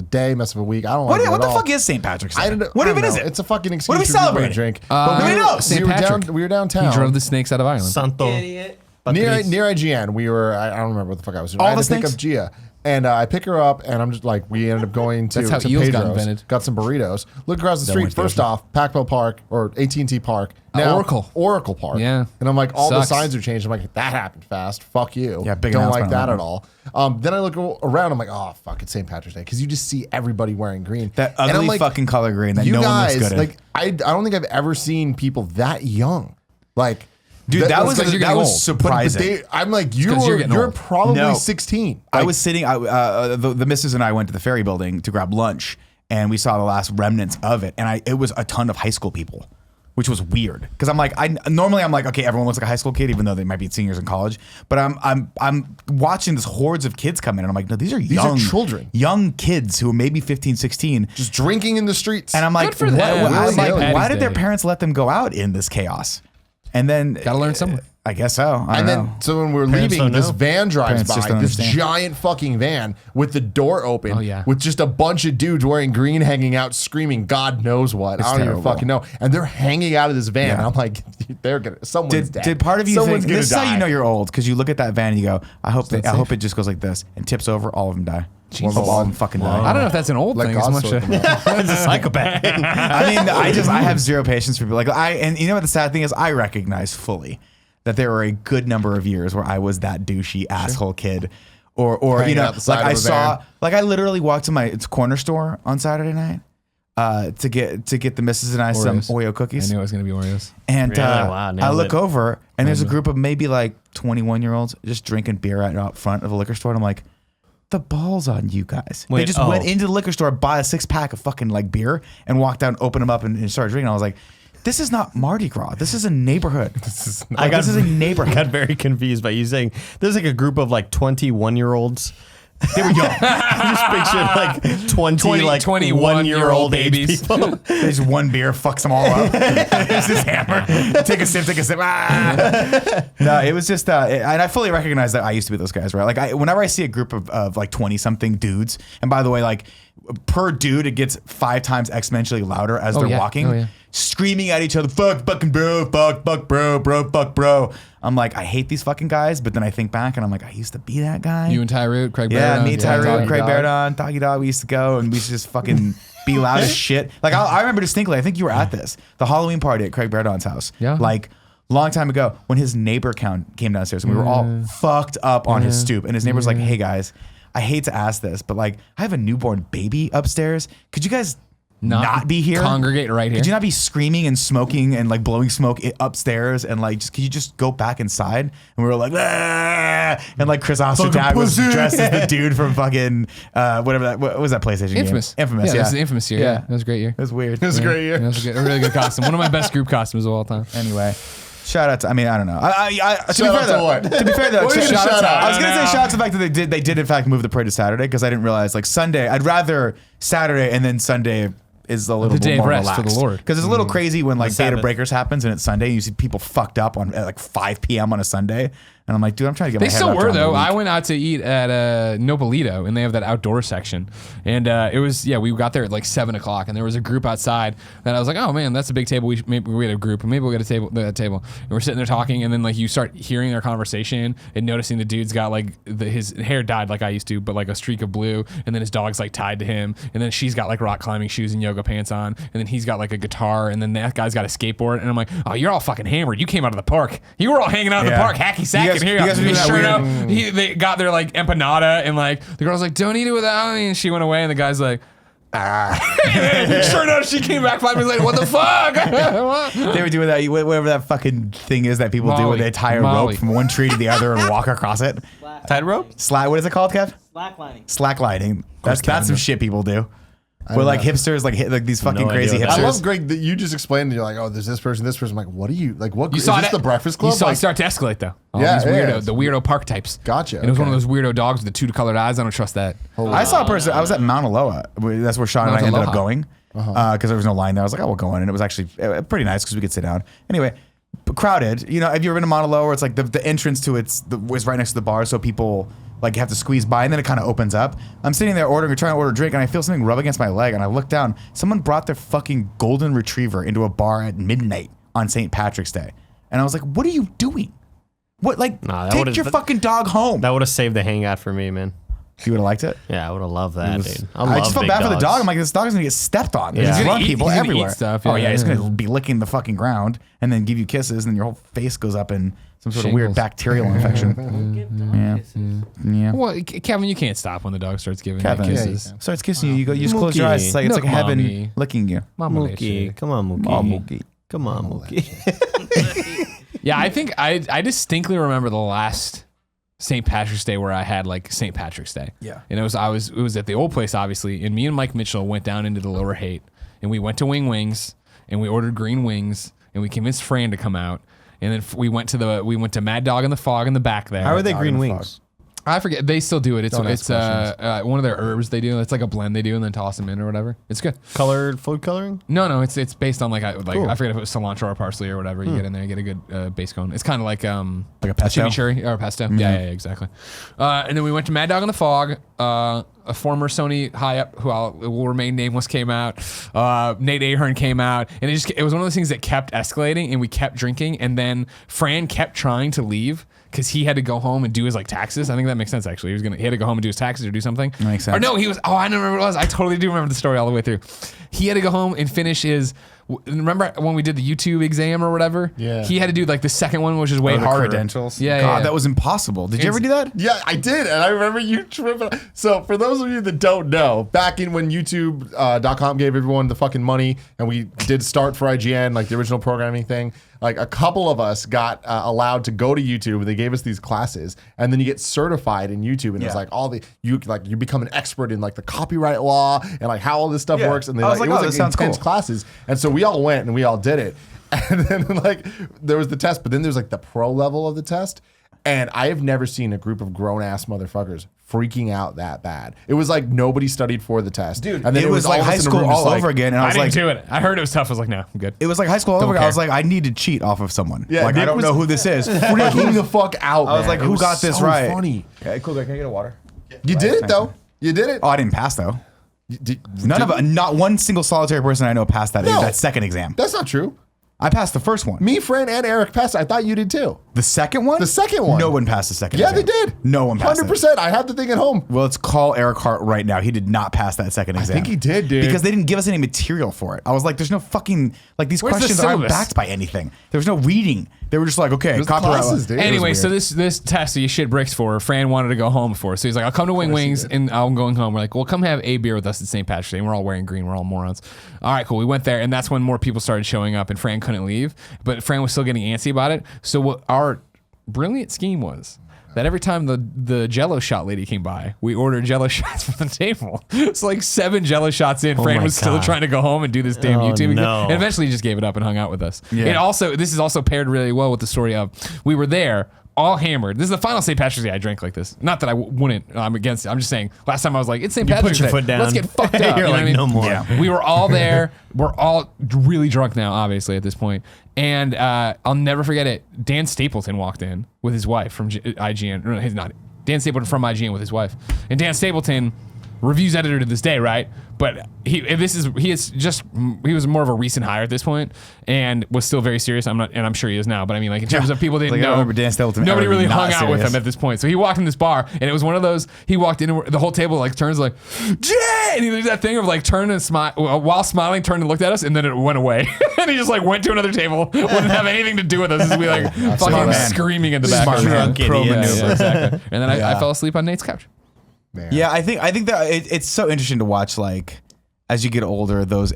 day, mess of a week. I don't like it What at the all. fuck is St. Patrick's Day? I don't know. What I even don't is know. it? It's a fucking excuse What are we for people to celebrating? drink. Nobody knows. St. Patrick. We were downtown. He drove the snakes out of Ireland. Santo. Idiot. near IGN, we were. I don't remember what the fuck I was doing. I had to pick up Gia. And I pick her up, and I'm just like, we ended up going to That's how eels got Pedro's, invented. got some burritos. Look across the street. First off, Packville Park or AT&T Park. Now Oracle Park. Yeah. And I'm like, all Sucks. the signs are changed. I'm like, that happened fast. Fuck you. Yeah, big Don't like announcement that on at all. Then I look around. I'm like, oh fuck, it's St. Patrick's Day because you just see everybody wearing green. That And I'm ugly like, fucking color green that you no guys, one looks good like, in. I don't think I've ever seen people that young. Like. Dude, that was you're getting old. surprising. I'm like, 'cause you're getting you're old. probably No. 16. I was sitting. The missus and I went to the Ferry Building to grab lunch, and we saw the last remnants of it. And it was a ton of high school people, which was weird because I'm like, normally I'm like, okay, everyone looks like a high school kid, even though they might be seniors in college. But I'm watching this hordes of kids come in, and I'm like, no, these are children, young kids who are maybe 15, 16, just drinking in the streets. and I'm like, Good for them. I'm like, Really? why did their Day. parents let them go out in this chaos? And then Gotta learn somewhere. I guess so. I don't And then, know. so when we're Parents leaving, don't this know. van drives Parents just by, don't this understand. giant fucking van with the door open, Oh, yeah. with just a bunch of dudes wearing green hanging out, screaming God knows what. I don't terrible. even fucking know. And they're hanging out of this van. Yeah. And I'm like, someone's dead. Did part of you Someone's think gonna this is how die. you know you're old? Because you look at that van and you go, I hope it just goes like this and tips over, all of them die. All of them fucking die. I don't know if that's an old Let thing as God much. sort them out. It's a psychopath. I mean, I have zero patience for people. And you know what the sad thing is? I recognize fully that there were a good number of years where I was that douchey asshole kid, or Hanging you know, out the side like of I a saw, van. like I literally walked to my corner store on Saturday night to get the missus and I some Oreos. Oreo cookies. I knew it was gonna be Oreos. And Really? Wow, nailed I look it. over and there's a group of maybe like 21-year-olds just drinking beer out front of a liquor store. And I'm like, the balls on you guys. They Wait, just went into the liquor store, buy a 6-pack of fucking like beer and walked out and opened them up and started drinking. I was like, this is not Mardi Gras. This is a neighborhood. This is a neighborhood. I got very confused by you saying there's like a group of like 21-year-olds. They were young. I just pictured like 20 like 21-year-old 21-year-old babies. people. There's one beer, fucks them all up. There's this hammer. Take a sip. Ah. No, it was just, and I fully recognize that I used to be those guys, right? Like, whenever I see a group of like 20-something dudes, and by the way, like per dude, it gets 5 times exponentially louder as they're walking, screaming at each other, fuck, fucking bro, fuck, bro, fuck, bro. I'm like, I hate these fucking guys, but then I think back and I'm like, I used to be that guy. You and Tyrone, Craig. Yeah, Barron, me, Tyrone, Doggy Craig Dog. Baradon, Doggy Dog. We used to go and we used to just fucking be loud as shit. Like I remember distinctly. I think you were at this, the Halloween party at Craig Baradon's house. Yeah. Like long time ago when his neighbor came downstairs and we were all fucked up on his stoop, and his neighbor's like, "Hey guys, I hate to ask this, but like I have a newborn baby upstairs. Could you guys not be here? Congregate right here. Could you not be screaming and smoking and like blowing smoke upstairs and like could you just go back inside?" And we were like, "Ah!" And like Chris Ostertag was dressed as the dude from fucking whatever that what was that PlayStation Infamous. game? Infamous. Yeah, Yeah, it was the Infamous year. Yeah, that was a great year. It was weird. It was a great year. Yeah, that was a really good costume. One of my best group costumes of all time. Anyway. Shout out to, I mean, I don't know. Shout out to what? To be fair though, What are you gonna shout out? I was going to say shout out to the fact that they did in fact move the parade to Saturday because I didn't realize like Sunday, I'd rather Saturday and then Sunday is a little The day bit of more rest relaxed. for the Lord. Because it's a little crazy when like Data Sabbath. Breakers happens and it's Sunday and you see people fucked up at like 5 p.m. on a Sunday. And I'm like, dude, I'm trying to get my They head still wrapped were around the though. week. I went out to eat at Nopalito, and they have that outdoor section. And it was we got there at like 7:00, and there was a group outside. And I was like, oh man, that's a big table. Maybe we had a group, and maybe we'll get a table. And we're sitting there talking, and then like you start hearing their conversation and noticing the dude's got like his hair dyed like I used to, but like a streak of blue. And then his dog's like tied to him, and then she's got like rock climbing shoes and yoga pants on, and then he's got like a guitar, and then that guy's got a skateboard. And I'm like, oh, you're all fucking hammered. You came out of the park. You were all hanging out in the Yeah. park, hacky sack. You Here guys are doing that sure weird- enough, they got their like empanada, and like the girl's like, don't eat it without me, and she went away, and the guy's like, sure enough, she came back 5 minutes later. What the fuck? They were doing that, whatever that fucking thing is that people do where Molly. they tie a Molly. rope from one tree to the other and walk across it. Tightrope? What is it called, Kev? Slacklining. Slacklining. That's some shit people do. Where like hipsters, like these fucking No crazy idea hipsters. what I love Greg that you just explained. You're like, oh, there's this person. I'm like, what are you like? What You is saw this that? the Breakfast Club? You saw it Like, start to escalate though. All Yeah, these yeah. the weirdo park types. Gotcha, And it was one of okay. those weirdo dogs with the 2 colored eyes. I don't trust that. I saw a person. I was at Mauna Loa. That's where Sean and I Mauna ended up Loa. going because there was no line there. I was like, oh, we'll go in, and it was actually pretty nice because we could sit down. Anyway, crowded. You know, have you ever been to Mauna Loa where it's like the entrance to it's right next to the bar, so people like have to squeeze by, and then it kind of opens up. I'm sitting there trying to order a drink, and I feel something rub against my leg, and I look down. Someone brought their fucking golden retriever into a bar at midnight on St. Patrick's Day, and I was like, what are you doing? What, like, Nah, that take would've- your fucking dog home. That would have saved the hangout for me, man. You would have liked it? Yeah, I would have loved that, dude. I just felt big bad for the dogs. dog. I'm like, this dog's gonna get stepped on. Yeah. He's He's gonna gonna run eat- people he's gonna eat everywhere. stuff, Oh yeah. yeah, he's gonna be licking the fucking ground and then give you kisses, and your whole face goes up in some sort of weird Shingles. bacterial infection. Don't give dog Yeah. kisses. Yeah. Well, Kevin, you can't stop when the dog starts giving Kevin. you Yeah, kisses. Starts kissing you. You just close your eyes. It's like Look, heaven mommy. licking you. Mama Mookie, leche. come on, Mookie. Oh, Mookie. Come on, Mookie. Yeah, I think I distinctly remember the last St. Patrick's Day where I had like St. Patrick's Day. Yeah. And it was at the old place, obviously, and me and Mike Mitchell went down into the Lower Haight, and we went to Wings, and we ordered green wings, and we convinced Fran to come out, and then we went to Mad Dog in the Fog in the back there. How are they Dog green in the wings? I forget. They still do it. It's Don't ask one of their herbs they do. It's like a blend they do, and then toss them in or whatever. It's good. Colored food coloring? No, it's based on I Cool. forget if it was cilantro or parsley or whatever. You get in there, you get a good base cone. It's kind of like Like a pesto? chimichurri or a pesto. Yeah, exactly. And then we went to Mad Dog in the Fog. A former Sony high up who will remain nameless came out. Nate Ahern came out, and it was one of those things that kept escalating, and we kept drinking, and then Fran kept trying to leave because he had to go home and do his taxes. I think that makes sense actually. He had to go home and do his taxes or do something. That makes sense. Or no, he was. Oh, I don't remember what it was. I totally do remember the story all the way through. He had to go home and finish his. Remember when we did the YouTube exam or whatever? Yeah. He had to do the second one, which is way the harder. credentials. Yeah, God, yeah. that was impossible. Did you ever do that? Yeah, I did, and I remember you tripping. So, for those of you that don't know, back in when YouTube.com gave everyone the fucking money, and we did start for IGN, like the original programming thing, like a couple of us got allowed to go to YouTube. They gave us these classes, and then you get certified in YouTube, and it's Yeah. like you become an expert in like the copyright law and like how all this stuff Yeah. works. And they, I was like, it was oh, like this sounds intense cool. classes, and so we all went and we all did it. And then there was the test, but then there's like the pro level of the test. And I have never seen a group of grown ass motherfuckers freaking out that bad. It was like nobody studied for the test. Dude, and then it was all like of us high in a school room just all like- over again. And I I was didn't like, do it. I heard it was tough. I was like, no, I'm good. it was like high school all over again. I care. was like, I need to cheat off of someone. Yeah, like, I Nick don't was know who this is. Freaking the fuck out. I was like, man. It who was got this so right? Funny. Okay, cool. Can I get a water? You did it though. You did it. Oh, I didn't pass though. Not Not one single solitary person I know passed that No. that second exam. That's not true. I passed the first one. Me, Fran, and Eric passed. I thought you did too. The second one? The second one. No one passed the second Yeah, exam. they did. No one passed 100%. I have the thing at home. Well, let's call Eric Hart right now. He did not pass that second exam. think he did, dude. Because they didn't give us any material for it. I was like, there's no fucking, these Where's the questions aren't syllabus? backed by anything. There was no reading. They were just like, okay, There's copyright. classes, dude. Anyway, It was so weird. this test that you shit bricks for, Fran wanted to go home before. So he's like, I'll come to Wings and I'm going home. We're like, well, come have a beer with us at St. Patrick's Day. And we're all wearing green. We're all morons. All right, cool. We went there, and that's when more people started showing up, and Fran couldn't leave. But Fran was still getting antsy about it. So what our brilliant scheme was that every time the Jello shot lady came by, we ordered Jello shots from the table. It's like 7 Jello shots in. Fran my was still God. trying to go home and do this damn Oh, YouTube. no. And eventually he just gave it up and hung out with us. Yeah. This is also paired really well with the story of we were there all hammered. This is the final St. Patrick's Day I drank like this. Not that I wouldn't. I'm against it. I'm just saying. Last time I was like, it's St. You Patrick's put your Day. foot down. Let's get fucked up. You're You know like, what I mean? no more. Yeah. We were all there. We're all really drunk now, obviously, at this point. And I'll never forget it. Dan Stapleton walked in with his wife from IGN. No, he's not. Dan Stapleton from IGN with his wife. And Dan Stapleton, reviews editor to this day, right? But he was more of a recent hire at this point and was still very serious. I'm sure he is now. But I mean, in terms of people didn't Like, I know, remember Dan Stapleton nobody ever really being hung not out with serious. him at this point. So he walked in this bar, and it was one of those. He walked in, and the whole table turns like, Jay, and he did that thing of turn and smile while smiling, turned and looked at us, and then it went away. And he just went to another table, wouldn't have anything to do with us. As we fucking man. screaming in the Smart background. man. Drunk Pro idiot. maneuver. Yeah, exactly. And then I Yeah. fell asleep on Nate's couch. Yeah, I think that it's so interesting to watch, as you get older, those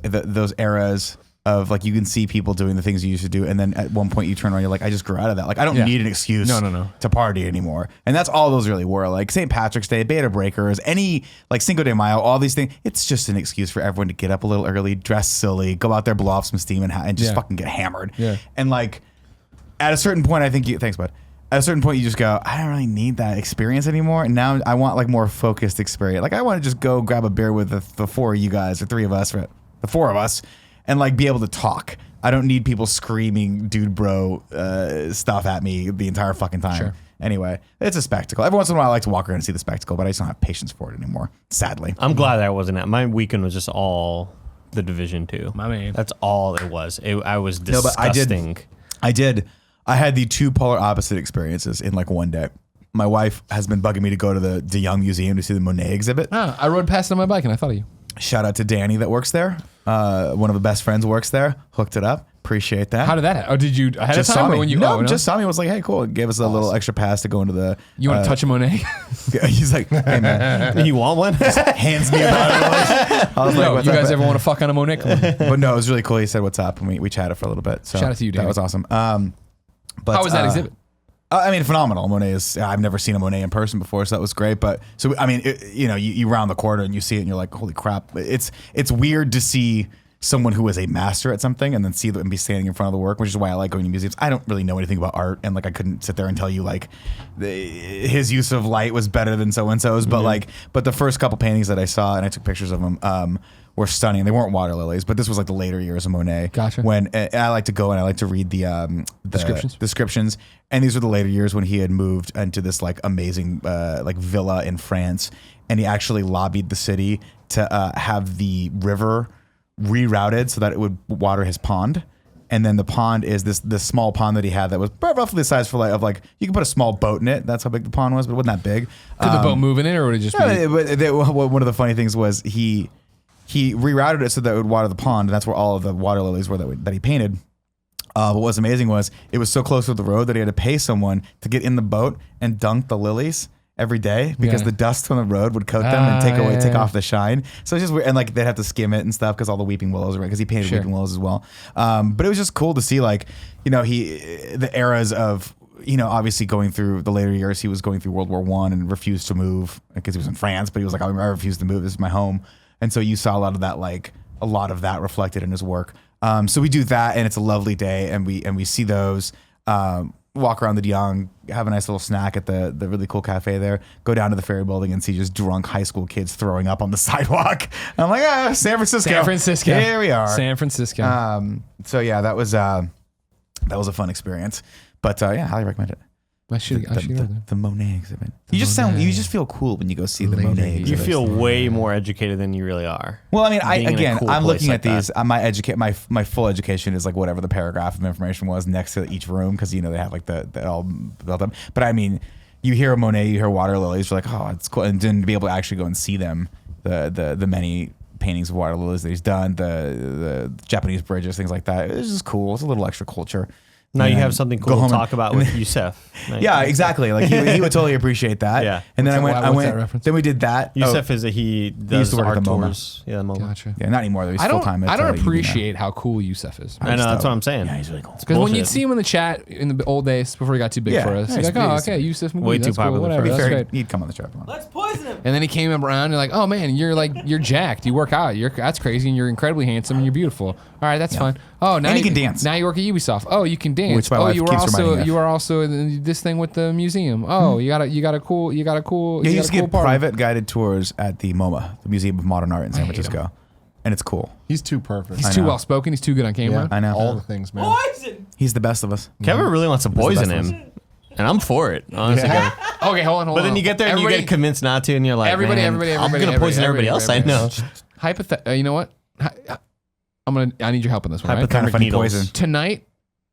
eras of you can see people doing the things you used to do, and then at one point you turn around, you're like, I just grew out of that. I don't Yeah. need an excuse No. to party anymore. And that's all those really were. St. Patrick's Day, Beta Breakers, any Cinco de Mayo, all these things. It's just an excuse for everyone to get up a little early, dress silly, go out there, blow off some steam, and just Yeah. fucking get hammered. Yeah. And at a certain point, I think thanks, bud. At a certain point, you just go, I don't really need that experience anymore. And now I want more focused experience. I want to just go grab a beer with the 4 of you guys, or 3 of us, or the 4 of us, and be able to talk. I don't need people screaming dude bro stuff at me the entire fucking time. Sure. Anyway, it's a spectacle. Every once in a while, I like to walk around and see the spectacle, but I just don't have patience for it anymore, sadly. I'm glad that wasn't it. My weekend was just all the Division 2. My man. That's all it was. I was No, but disgusting. I did I had the two polar opposite experiences in like one day. My wife has been bugging me to go to the De Young Museum to see the Monet exhibit. I rode past it on my bike and I thought of you. Shout out to Danny that works there. One of the best friends works there. Hooked it up. Appreciate that. How did that? Oh, did you ahead of time or when you? Just saw me. Was like, hey, cool. Gave us a little extra pass to go into the. You want to touch a Monet? He's like, hey man, You want one? hands me about it. I was like, Yo, what's you up? guys ever want to fuck on a Monet? Come on. But no, it was really cool. He said, what's up? And we chatted for a little bit. So Shout out to you, Danny. That was awesome. But How was that exhibit? I mean, phenomenal. Monet is. I've never seen a Monet in person before, so that was great. But so I mean, you round the corner and you see it, and you're like, holy crap! It's weird to see someone who is a master at something and then see them and be standing in front of the work, which is why I like going to museums. I don't really know anything about art, and like I couldn't sit there and tell you like his use of light was better than so and so's. But but the first couple paintings that I saw and I took pictures of them. Were stunning. They weren't water lilies, but this was like the later years of Monet. Gotcha. When I like to go and I like to read the descriptions, and these were the later years when he had moved into this like amazing like villa in France, and he actually lobbied the city to have the river rerouted so that it would water his pond. And then the pond is this small pond that he had that was roughly the size for like you could put a small boat in it. That's how big the pond was, but it wasn't that big. Could the boat move in it, or would it just be? One of the funny things was he rerouted it so that it would water the pond, and that's where all of the water lilies were that he painted. But what was amazing was it was so close to the road that he had to pay someone to get in the boat and dunk the lilies every day because the dust from the road would coat them and take off the shine. So it's just weird, and like they'd have to skim it and stuff because all the weeping willows are because he painted weeping willows as well. But it was just cool to see the eras of. Obviously going through the later years, he was going through World War I and refused to move because he was in France, but he was like, I refuse to move. This is my home. And so you saw a lot of that reflected in his work. So we do that, and it's a lovely day, and we see those. Walk around the De Young, have a nice little snack at the really cool cafe there. Go down to the Ferry Building and see just drunk high school kids throwing up on the sidewalk. And I'm like, San Francisco. Here we are. San Francisco. So yeah, that was a fun experience. But yeah, highly recommend it. I should go there. The Monet exhibit. You just feel cool when you go see the Monet exhibit. You feel way more educated than you really are. Well, I mean, I'm looking like at these. My full education is like whatever the paragraph of information was next to each room because they have like the all built up. But I mean, you hear Monet, you hear water lilies, you're like, oh, it's cool, and then to be able to actually go and see them, the many paintings of water lilies that he's done, the Japanese bridges, things like that. It's just cool. It's a little extra culture. Now you have something cool to talk about with Youssef. Yeah, exactly. Like he would totally appreciate that. Yeah. And then What's I went. that reference? Then we did that. Youssef he does to work at art the MoMA. tours. Yeah, the MoMA. Gotcha. Yeah, not anymore though. He's I full time. don't appreciate how cool Youssef is. I know, that's what I'm saying. Yeah, he's really cool. Because when you'd bullshit. see him in the chat in the old days before he got too big for us, yeah, you're like, oh, he's okay, Youssef McGee, way too that's cool, popular whatever, for that's us. great. He'd come on the show. Let's poison him. And then he came around, you're like, oh man, you're jacked. You work out. That's crazy, and you're incredibly handsome, and you're beautiful. All right, that's fine. Oh, now And you can dance. Now you work at Ubisoft. Oh, you can dance. Which my wife keeps reminding me of. You are also in this thing with the museum. Oh, you got a cool. Yeah, he used to get private guided tours at the MoMA, the Museum of Modern Art in San Francisco, and it's cool. He's too perfect. He's too well spoken. He's too good on camera. I know. All the things, man. Poison. He's the best of us. Kevin really wants to poison best him. And I'm for it, honestly. Okay, hold on. But then you get there and you get convinced not to, and you're like, everybody, I'm going to poison everybody else I know. You know what? I need your help on this one. Right? Kind of funny needles. poison. Tonight,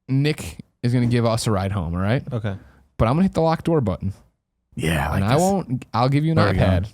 Nick is going to give us a ride home. All right. Okay. But I'm going to hit the locked door button. Yeah, And I won't. I'll give you an There we go. iPad.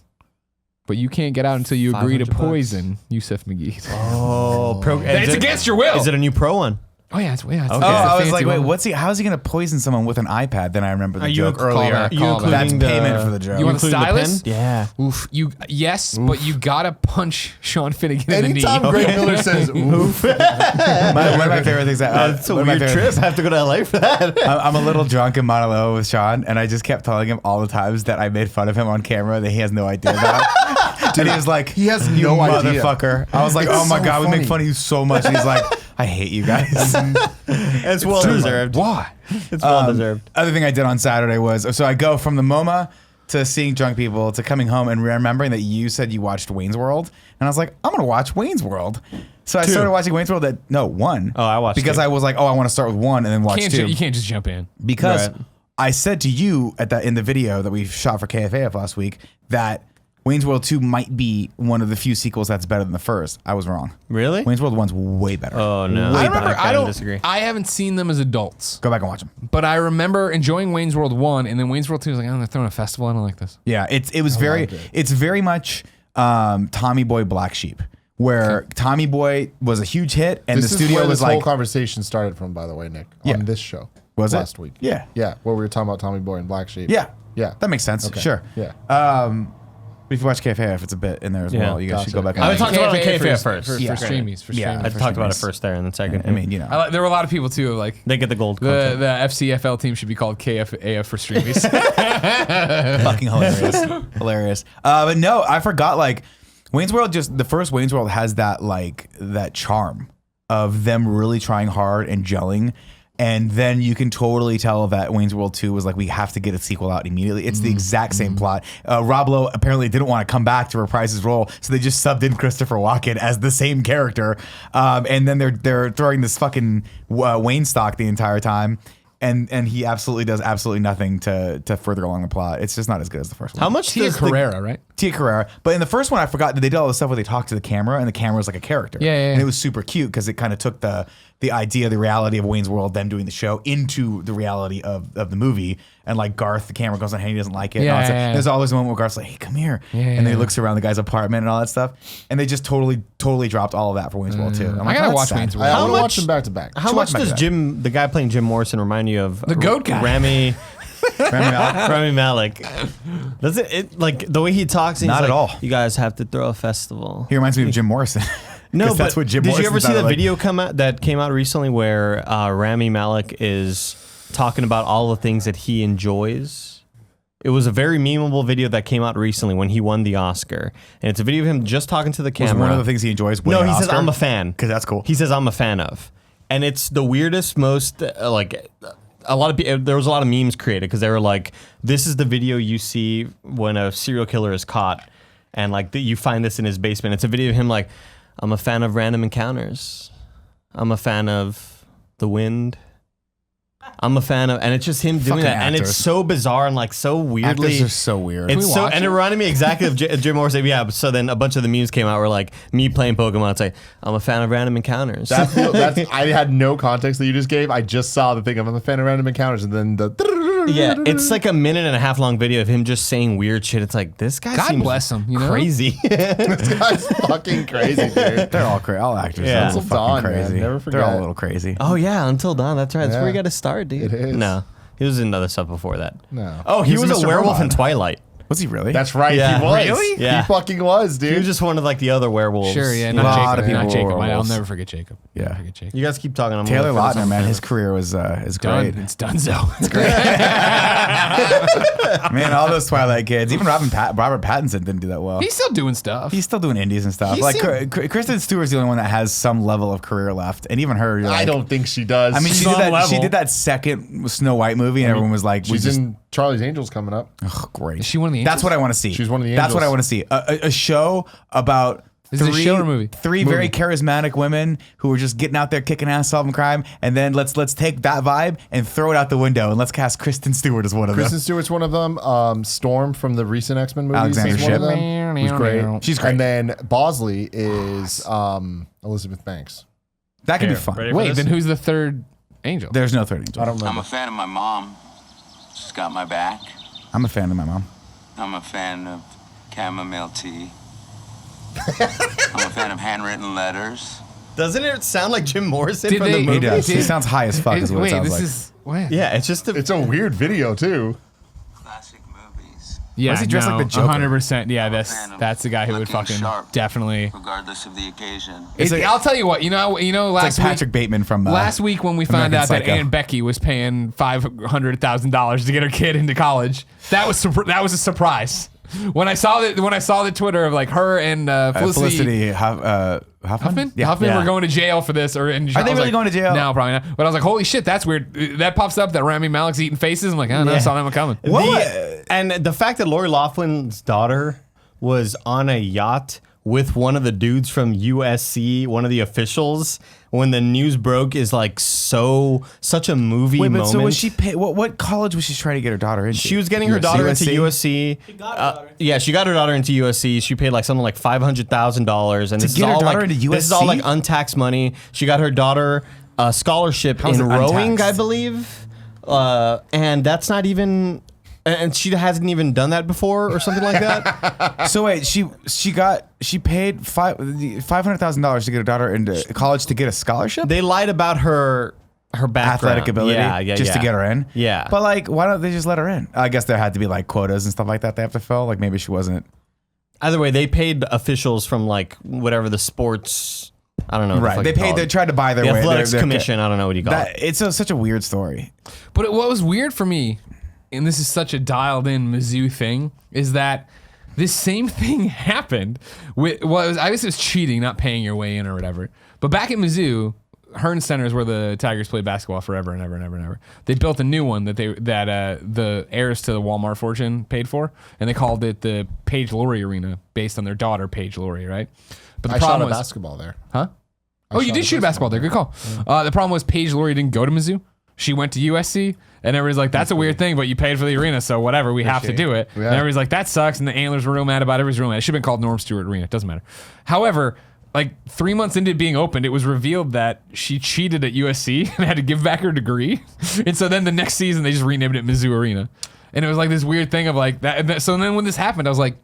But you can't get out until you agree to 500 bucks. poison Youssef McGee. Oh, It's against your will. Is it a new pro one? Oh yeah, it's Okay. Oh, a I was fancy like, wait, one. how's he going to poison someone with an iPad? Then I remember the Are you joke a earlier. callback, callback. That's including payment for the joke. You want a including the stylus? pen? Yeah. Oof. But you gotta punch Sean Finegan in the knee. Anytime Greg Miller says oof, One of my favorite things. That's a one of my weird favorite- trip. I have to go to LA for that. I'm a little drunk in Montalo with Sean, and I just kept telling him all the times that I made fun of him on camera that he has no idea about. And he was like, he has "You no idea." motherfucker." I was like, It's "Oh my so god, we funny. make fun of you so much." And he's like, "I hate you guys." It's well deserved. Why? It's well deserved. Other thing I did on Saturday was, so I go from the MoMA to seeing drunk people to coming home and remembering that you said you watched Wayne's World, and I was like, I'm gonna watch Wayne's World. So I started watching Wayne's World one. Oh, I watched because two. I was like, oh, I want to start with one and then watch two. You can't just jump in. Because Right. I said to you in the video that we shot for KFAF last week that Wayne's World 2 might be one of the few sequels that's better than the first. I was wrong. Really? Wayne's World 1's way better. Oh no. I remember. I don't disagree. I haven't seen them as adults, Go back and watch them. but I remember enjoying Wayne's World 1, and then Wayne's World 2 was like, oh, they're throwing a festival. I don't like this. Yeah, it's very much Tommy Boy Black Sheep, where Tommy Boy was a huge hit, and This the is studio where was this whole like, conversation started from, by the way, Nick. Yeah. On this show. Was it? last week? Yeah. Yeah, where we were talking about Tommy Boy and Black Sheep. yeah, Yeah. that makes sense. Okay. Sure. Yeah. But if you watch KFAF, it's a bit in there as well. You guys should go back. I And would talk about KFA KFA first. for Yeah. streamies. For Yeah. streamies. I for talked about it streamies. first there, and then second. I mean, you know, There were a lot of people too, like they get the gold. the content. FCFL team should be called KFAF for streamies. fucking hilarious, hilarious. But no, I forgot. Like Wayne's World, just the first Wayne's World has that charm of them really trying hard and gelling. And then you can totally tell that Wayne's World 2 was like, we have to get a sequel out immediately. It's the exact same plot. Rob Lowe apparently didn't want to come back to reprise his role, so they just subbed in Christopher Walken as the same character. And then they're throwing this fucking Wayne stock the entire time. And he absolutely does absolutely nothing to further along the plot. It's just not as good as the first one. How much Tia does Carrera, right? Tia Carrera. But in the first one, I forgot that they did all the stuff where they talked to the camera, and the camera was like a character. Yeah. And it was super cute because it kind of took the idea, the reality of Wayne's World, them doing the show, into the reality of the movie. And like Garth, the camera goes on, hey, he doesn't like it. and all that stuff. Yeah. There's always a moment where Garth's like, hey, come here. And then he looks around the guy's apartment and all that stuff. And they just totally dropped all of that for Wayne's World 2. I'm I like, gotta that's watch sad. Wayne's I World. How want to much- watch them back to back. How much back does to that. the guy playing Jim Morrison, remind you of The goat guy? Rami Rami Rami Malek? Does it like the way he talks? And Not he's at like, all. You guys have to throw a festival. He reminds me of Jim Morrison. No, 'Cause but that's what Jim did Morrison you ever see sounded the like. video that came out recently where Rami Malek is talking about all the things that he enjoys? It was a very memeable video that came out recently when he won the Oscar, and it's a video of him just talking to the Was camera. one of the things he enjoys No, winning he an says Oscar? I'm a fan Because that's cool. He says I'm a fan of, and it's the weirdest, most a lot of people. There was a lot of memes created because they were like, "This is the video you see when a serial killer is caught," and like you find this in his basement. It's a video of him like, "I'm a fan of Random Encounters. I'm a fan of The Wind. I'm a fan of," and it's just him doing Fucking that, and actors. it's so bizarre and like so weirdly. Actors are so weird. It's we so, watch and it it? reminded me exactly of Jim Morrison. Yeah, so then a bunch of the memes came out where like me playing Pokemon. It's like I'm a fan of Random Encounters. That's I had no context that you just gave. I just saw the thing of I'm a fan of Random Encounters, and then the Yeah, it's like a minute and a half long video of him just saying weird shit. It's like this guy God seems bless him, you know? crazy. this guy's fucking crazy, dude. They're all crazy. All actors Yeah. are a little Until Dawn, fucking man. crazy. Never They're all forget. a little crazy. Oh yeah, Until Dawn. That's right. That's where Yeah. he got to start, dude. It is. No, he was in other stuff before that. No. Oh, he was was a Mr. werewolf in Robot. Twilight. Was he really? That's right. Yeah. He was. Really? Yeah. He fucking was, dude. He was just one of like the other werewolves. Sure, yeah, A not lot of Jacob. Not people Jacob. were I'll werewolves. never forget Jacob. Yeah. Never forget Jacob. You guys keep talking. I'm Taylor gonna look for Lautner, this man, on his my career was Done. great. It's donezo. It's great. Man, all those Twilight kids. Even Robert Pattinson didn't do that well. He's still doing stuff. He's still doing indies and stuff. He Like seemed- Kristen Stewart's the only one that has some level of career left, and even her. You're I like- don't think she does. I mean, She's she did on that. level. She did that second Snow White movie, and everyone was like, "We she's just in Charlie's Angels coming up. ugh, great." Is she one of the That's angels? what I want to see. She's one of the That's what I angels. want to see. A show about. Is it a show or movie? Three very charismatic women who are just getting out there kicking ass, solving crime, and then let's take that vibe and throw it out the window, and let's cast Kristen Stewart as one of Kristen them. Stewart's one of them. Storm from the recent X-Men movies Alexander is one of Shipp. them. Who's great. She's great. And then Bosley is Elizabeth Banks. That could be Here, fun. ready for Wait, this? then who's the third angel? There's no third angel. I don't I'm remember. a fan of my mom. She's got my back. I'm a fan of my mom. I'm a fan of chamomile tea. I'm a fan of handwritten letters. Doesn't it sound like Jim Morrison Did from they- the He movie? does. He sounds high as fuck, is what Wait, it sounds this like. is what? Yeah, it's just a. It's a weird video too. Classic movies. Yeah, Why does he dress like the Joker? 100%. Yeah, fan of that's the guy who would looking fucking sharp. definitely. Regardless of the occasion. It's like- I'll tell you what. You know. It's Last like Patrick week. Bateman from Last week when we found American out that Psycho. Aunt Becky was paying $500,000 to get her kid into college, that was a surprise. When I saw the Twitter of like her and Felicity Huffman? Yeah. Huffman Yeah. were going to jail for this. Or in, Are they really going to jail? No, probably not. But I was like, holy shit, that's weird. That pops up that Rami Malek's eating faces. I'm like, I don't know, I saw that one coming. And the fact that Lori Loughlin's daughter was on a yacht with one of the dudes from USC, one of the officials, when the news broke is like such a movie Wait, but moment. so was she pay, what college was she trying to get her daughter into? She was getting her daughter into USC. She got her daughter. Yeah, she got her daughter into USC. She paid like something like $500,000, and this is get her all daughter like into this is all USC? like untaxed money. She got her daughter a scholarship is in it rowing, untaxed? I believe, and that's not even. And she hasn't even done that before, or something like that. So wait, she paid $500,000 to get her daughter into college to get a scholarship, They lied about her background, athletic ability, just to get her in. Yeah. But like, why don't they just let her in? I guess there had to be like quotas and stuff like that they have to fill. Like maybe she wasn't. Either way, they paid officials from like whatever the sports. I don't know. Right. They paid. They tried to buy their the way. athletics their- commission. I don't know what you call it. It's such a weird story. But what was weird for me, and this is such a dialed in Mizzou thing, is that this same thing happened with, I guess it was cheating, not paying your way in or whatever. But back at Mizzou, Hearn Center is where the Tigers played basketball forever and ever and ever and ever. They built a new one that the heirs to the Walmart fortune paid for, and they called it the Paige Laurie Arena, based on their daughter Paige Laurie, right? But the I shot problem a was, basketball there. huh? Oh, you shot did a shoot a basketball there. Good call. The problem was Paige Laurie didn't go to Mizzou. She went to USC, and everybody's like, that's a weird thing, but you paid for the arena, so whatever, we have to do it. Yeah. And everybody's like, that sucks, and the Antlers were real mad about it. Everybody's real mad. It should have been called Norm Stewart Arena. It doesn't matter. However, like 3 months into it being opened, it was revealed that she cheated at USC and had to give back her degree. And so then the next season, they just renamed it Mizzou Arena. And it was like this weird thing of like that. So then when this happened, I was like,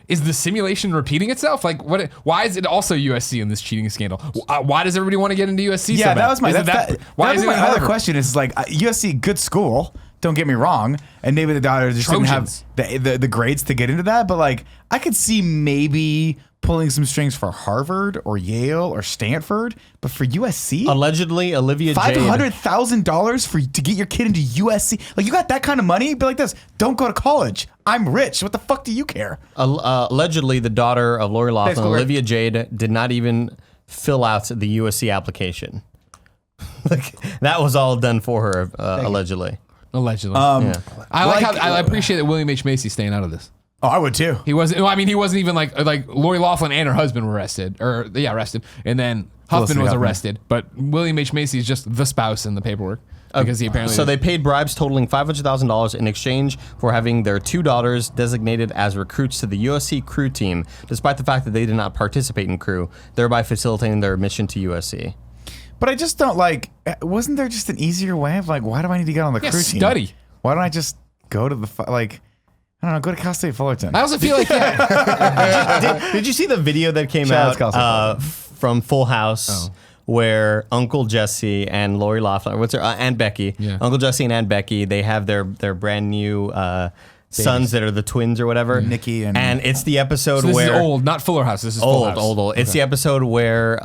is the simulation repeating itself? Like, what? Why is it also USC in this cheating scandal? Why does everybody want to get into USC? Yeah, so bad? that was my. Is it That's that, why is it my other Harvard? question? Is like USC, good school. Don't get me wrong, and maybe the daughter just Trojans. didn't have the grades to get into that. But like, I could see maybe pulling some strings for Harvard or Yale or Stanford, but for USC, Allegedly, Olivia Jade. $500,000 to get your kid into USC. Like, you got that kind of money? Be like this. Don't go to college. I'm rich. What the fuck do you care? Allegedly, the daughter of Lori Loughlin, Thanks, Lori. Olivia Jade, did not even fill out the USC application. Like, that was all done for her, allegedly. Allegedly. Yeah. I like how I appreciate that William H. Macy's staying out of this. Oh, I would too. He wasn't. I mean, he wasn't even like Lori Loughlin and her husband were arrested, arrested, and then Huffman Felicity was Huffman. arrested. But William H. Macy is just the spouse in the paperwork because he apparently. So they paid bribes totaling $500,000 in exchange for having their two daughters designated as recruits to the USC crew team, despite the fact that they did not participate in crew, thereby facilitating their admission to USC. But I just don't like. Wasn't there just an easier way of like, why do I need to get on the crew team? study. Why don't I just go to the like? I don't know. Go to Cal State Fullerton. I also feel like Did you see the video that came Shout out to out Kelsey. from Full House where Uncle Jesse and Lori Loughlin, what's her, Aunt Becky, Yeah. Uncle Jesse and Aunt Becky, they have their brand new sons that are the twins or whatever. Nikki and- it's the episode this where is old, not Fuller House. This is Full House. old. It's the episode where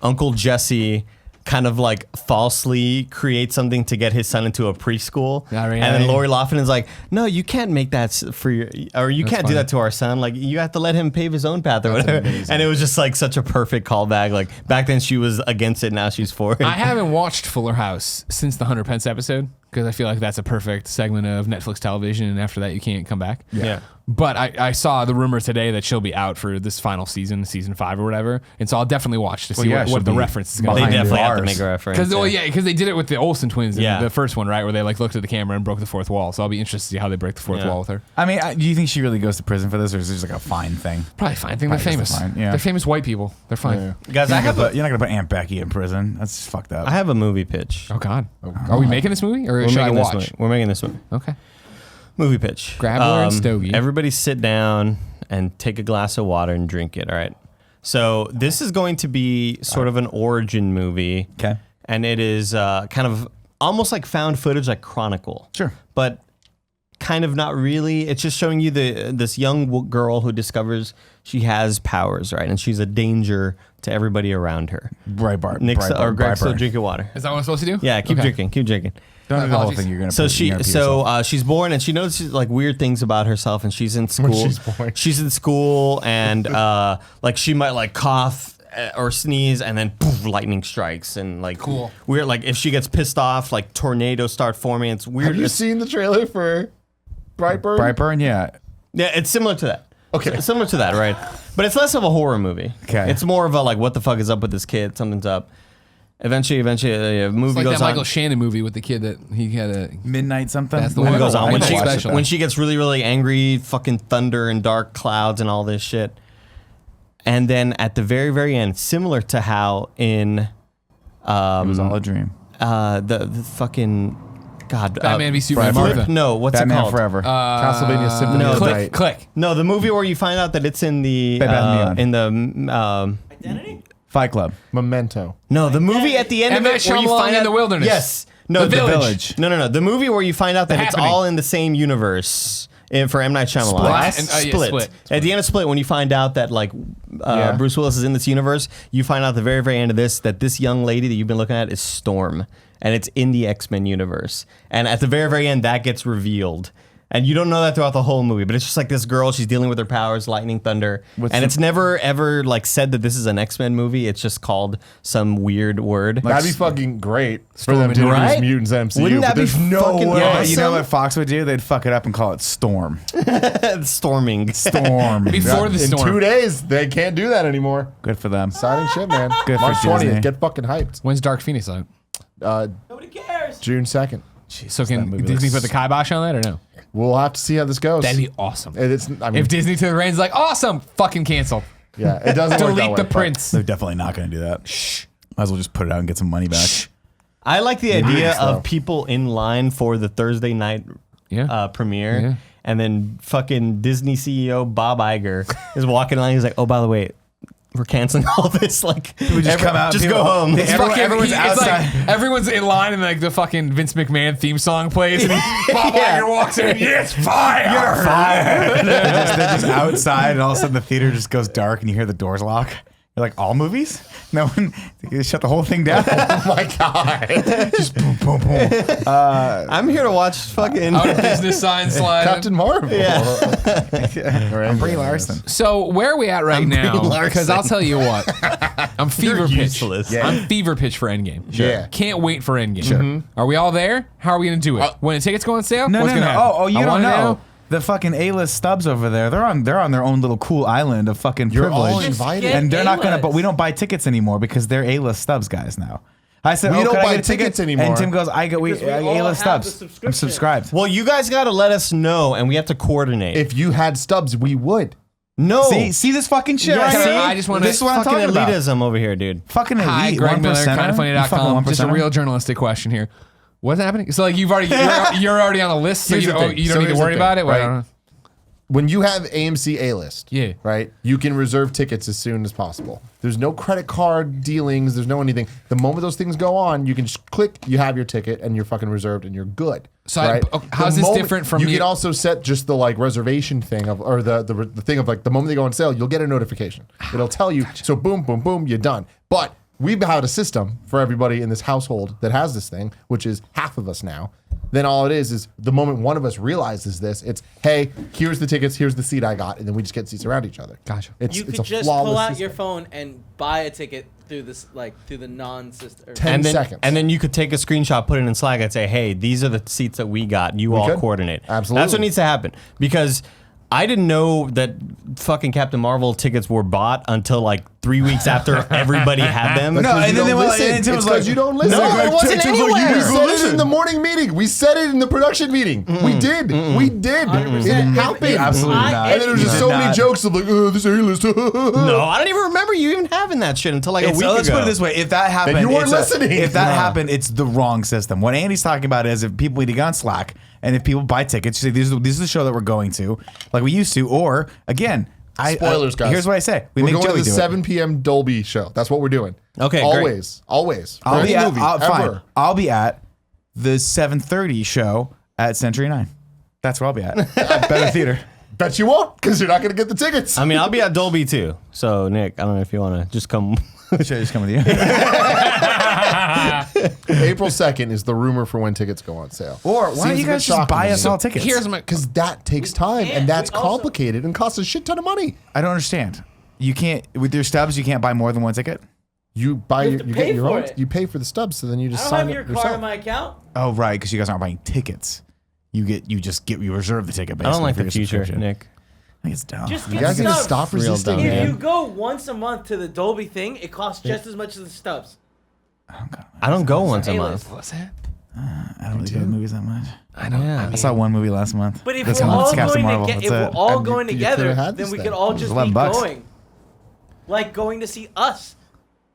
Uncle Jesse kind of like falsely creates something to get his son into a preschool. Yeah, right. And then Lori Loughlin is like, no, you can't make that for your, or you can't do that to our son. Like, you have to let him pave his own path or whatever. amazing. And it was just like such a perfect callback. Like, back then she was against it, now she's for it. I haven't watched Fuller House since the 100 Pence episode because I feel like that's a perfect segment of Netflix television, and after that you can't come back. Yeah. But I saw the rumor today that she'll be out for this final season 5 or whatever, and so I'll definitely watch to see yeah, what she'll the be reference is going They to be. behind definitely have to bars. make a reference. Because they did it with the Olsen twins in Yeah. the first one, right, where they like looked at the camera and broke the fourth wall. So I'll be interested to see how they break the fourth Yeah. wall with her. I mean, do you think she really goes to prison for this, or is this like a fine thing? Probably fine. They're Probably famous. just a fine, yeah. They're famous white people. They're fine. Yeah. Guys, I have You're not gonna put Aunt Becky in prison. That's just fucked up. I have a movie pitch. Oh God. Are we making this movie or We're should I making this watch? movie. We're making this movie. Okay. Movie pitch. Grabbler and Stogie. Everybody sit down and take a glass of water and drink it. All right. So this is going to be sort of an origin movie. Okay. And it is kind of almost like found footage, like Chronicle. Sure. But kind of not really. It's just showing you this young girl who discovers she has powers, right? And she's a danger to everybody around her. Breitbart. Nick or Greg still Brightburn. drinking water. Is that what I'm supposed to do? Yeah, keep Okay. drinking. Keep drinking. Don't do the whole Apologies. thing. You're gonna. So you're gonna pee yourself. she's born and she notices like weird things about herself, and she's in school. she's born. She's in school, and like she might like cough or sneeze, and then poof, lightning strikes, and like Cool. weird. Like if she gets pissed off, like tornadoes start forming. It's weird. Have you It's- seen the trailer for Brightburn? Brightburn. Yeah. Yeah, it's similar to that. Okay. It's similar to that, right? But it's less of a horror movie. Okay. It's more of a like, what the fuck is up with this kid? Something's up. Eventually, a movie It's like goes that on. Michael Shannon movie with the kid that he had a. Midnight something. That's the Movie one. goes on I when gotta she watch it. when she gets really really angry, fucking thunder and dark clouds and all this shit. And then at the very very end, similar to how in It was all a dream. the fucking God Batman v Superman. Flip- Martha. No, what's Batman it called? Forever. Castlevania Symphony no, of Click, Night. click. No, the movie where you find out that it's in the Bed Bath and Identity? Fight Club. Memento. no, the movie at the end M. of Night it where you Shyamalan find in out the Wilderness. Yes, no, The Village. No, the movie where you find out that it's Happening. all in the same universe. For M. Night Shyamalan. Split. At the end of Split, when you find out that like Bruce Willis is in this universe, you find out at the very, very end of this that this young lady that you've been looking at is Storm, and it's in the X-Men universe. And at the very, very end, that gets revealed. And you don't know that throughout the whole movie, but it's just like this girl, she's dealing with her powers, lightning, thunder. It's never ever like said that this is an X-Men movie. It's just called some weird word. That'd be fucking great for them to Right? introduce mutants MCU. Wouldn't that but be there's no fucking way. Yeah, awesome? you know what Fox would do? They'd fuck it up and call it Storm. Storming. Storm. Before the In storm. 2 days, they can't do that anymore. Good for them. Exciting shit, man. Good for March 20th, Disney. get fucking hyped. When's Dark Phoenix out? Nobody cares. June 2nd. So can movie Disney looks- put the kibosh on that or no? We'll have to see how this goes. That'd be awesome. It's, I mean, If Disney to the reigns like awesome, fucking cancel. yeah, it doesn't work that Delete way, the but- prints. They're definitely not going to do that. Shh. Might as well just put it out and get some money back. I like the idea so. of people in line for the Thursday night Yeah. premiere, Yeah. and then fucking Disney CEO Bob Iger is walking along. He's like, "Oh, by the way, we're canceling all this. Like, We just come out. just people- go home." They- everyone's it's outside. like everyone's in line and like the fucking Vince McMahon theme song plays and Bob Yeah. Iger walks in. Yes, fire! You're Fire. they're just outside, and all of a sudden the theater just goes dark, and you hear the doors lock. You're like, all movies? No one shut the whole thing down. Oh my god. Just boom, boom, boom. I'm here to watch fucking. Out of business sign slide. Captain Marvel. I'm Brie Larson. So where are we at right I'm Brie now? Larson. Because I'll tell you what, I'm fever pitch. useless. Yeah. I'm fever pitch for Endgame. Yeah. Can't wait for Endgame. Sure. Are we all there? How are we gonna do it? When the tickets go on sale? No, What's no, gonna no. happen? Oh, you I don't wanna know. The fucking A-list stubs over there. They're on their own little cool island of fucking You're all privilege. invited. And they're not gonna. A-list. But we don't buy tickets anymore because they're A-list stubs guys now. I said, We oh, don't can I buy get a ticket? tickets anymore. And Tim goes, I get Because we all A-list have the stubs. I'm subscription. subscribed. Well, you guys got to let us know, and we have to coordinate. If you had stubs, we would. no, See this fucking shit Yeah, right see? here? I just wanna- This is what I'm fucking talking about. elitism over here, dude. Fucking elite. Hi, Greg Miller, 1%er? kindoffunny.com. Just a fucking real journalistic question here. What's happening? So like you're already on the list, so Here's you the don't thing. need So to here's the worry thing, about it. Well, I right? don't know. When you have AMC A-list, Yeah. right, you can reserve tickets as soon as possible. There's no credit card dealings. There's no anything. The moment those things go on, you can just click, you have your ticket, and you're fucking reserved, and you're good. So right? how's The this moment- different from you you- can also set just the like reservation thing of, or the thing of like the moment they go on sale, you'll get a notification. It'll tell you. So boom, boom, boom, you're done. But we've had a system for everybody in this household that has this thing, which is half of us now. Then all it is the moment one of us realizes this, it's, hey, here's the tickets, here's the seat I got, and then we just get seats around each other. Gotcha. It's You a could just flawless pull out system. your phone and buy a ticket through this, like through the non-system. 10 And then, seconds. and then you could take a screenshot, put it in Slack, and say, "Hey, these are the seats that we got. You all could. coordinate." Absolutely. That's what needs to happen because I didn't know that fucking Captain Marvel tickets were bought until like 3 weeks after everybody had them. No, Because and you then don't they were listen. like- and Tim It's was like, because you don't listen. No, it wasn't Tim's like, anywhere. we said it in the morning meeting. We said it in the production meeting. We did. We did. 100%. It happened. Absolutely not. And then there was just You so did many not. jokes of like, oh, this A-list. No, I don't even remember you even having that shit until like a week ago. Let's put it this way: if that happened, you weren't it's listening. if that No. happened, it's the wrong system. What Andy's talking about is if people need to get on Slack, and if people buy tickets, you say this is the show that we're going to, like we used to, or again, Spoilers, guys. Here's what I say: we We're make going Joey to the do 7 p.m. Dolby show. That's what we're doing. Okay, great. Always. Always. For I'll any be at, movie, fine. ever. I'll be at the 7:30 show at Century 9. That's where I'll be at. Better theater. Bet you won't, because you're not going to get the tickets. I mean, I'll be at Dolby too. So Nick, I don't know if you want to just come. Should I just come with you? April 2nd is the rumor for when tickets go on sale. Or why don't you guys just buy us all tickets? Here's my Because that takes time, can't. and that's We also- complicated and costs a shit ton of money. I don't understand. You can't with your stubs. You can't buy more than one ticket. You buy You your, have to you pay get your for own. it. You pay for the stubs, so then you I just don't sign have it your yourself. card in my account. Oh right, because you guys aren't buying tickets. You reserve the ticket. I don't Basically like for the your future, subscription. Nick. I think it's dumb. Just You get guys need to stubs. stop Real resisting, dumb, If man. you go once a month to the Dolby thing, it costs just as much as the stubs. I don't go once a month. What's that? I don't really go to movies that much. I know. Yeah. I saw one movie last month. But if This we're month's all Captain going Marvel. to if That's we're it. all And going you together, could've had then this we thing. could all just be $11. going. Like going to see us.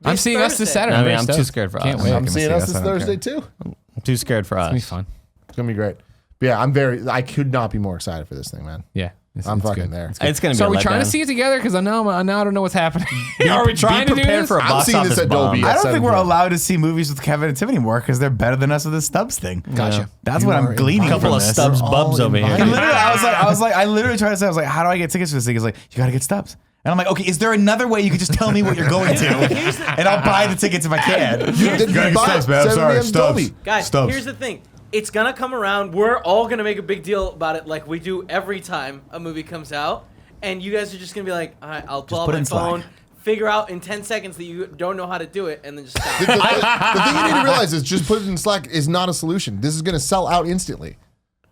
I'm seeing us this Saturday. I mean, very I'm too stoked. scared for Can't us. wait. I'm gonna seeing see us us, this I don't Thursday care. too. I'm too scared for It's gonna be us. fun. It's gonna be great. But yeah, I could not be more excited for this thing, man. Yeah. I'm it's fucking good. there. It's gonna be. So a are we trying to letdown. see it together? Because now I don't know what's happening. Are we trying to do prepared this? for a I'm box seeing this office at bomb. Dolby. I don't think we're 7 p.m. allowed to see movies with Kevin and Tim anymore because they're better than us with this Stubbs thing. Gotcha. That's You what are I'm gleaning Couple from of this. Stubbs They're bubs all over here. invited. Literally, I literally trying to say, how do I get tickets for this thing? He's like, you gotta get Stubbs. And I'm like, okay, is there another way you could just tell me what you're going to? And I'll buy the tickets if I can. You did Gotta get buy Stubbs, man. I'm 7 sorry, p.m. Stubbs. Dolby. Guys, Stubbs. here's the thing. It's gonna come around. We're all gonna make a big deal about it, like we do every time a movie comes out. And you guys are just gonna be like, all right, I'll pull out put it my in Slack. phone, figure out in 10 seconds that you don't know how to do it, and then just stop. The thing you need to realize is just put it in Slack is not a solution. This is gonna sell out instantly.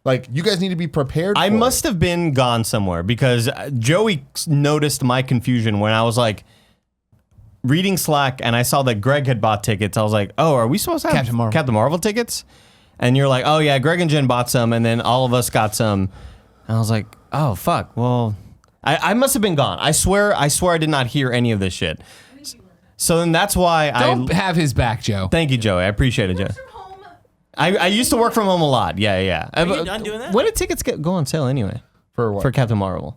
Like you guys need to be prepared. I for must it. have been gone somewhere because Joey noticed my confusion when I was like reading Slack and I saw that Greg had bought tickets. I was like, oh, are we supposed to have Captain Marvel tickets? And you're like, oh yeah, Greg and Jen bought some, and then all of us got some. And I was like, oh fuck. Well, I must have been gone. I swear I did not hear any of this shit. So then that's why Don't have his back, Joe. Thank you, Joey. I appreciate it, Joe. I used to work from home a lot. Yeah. Are you done doing that? When did tickets go on sale anyway? For what? For Captain Marvel.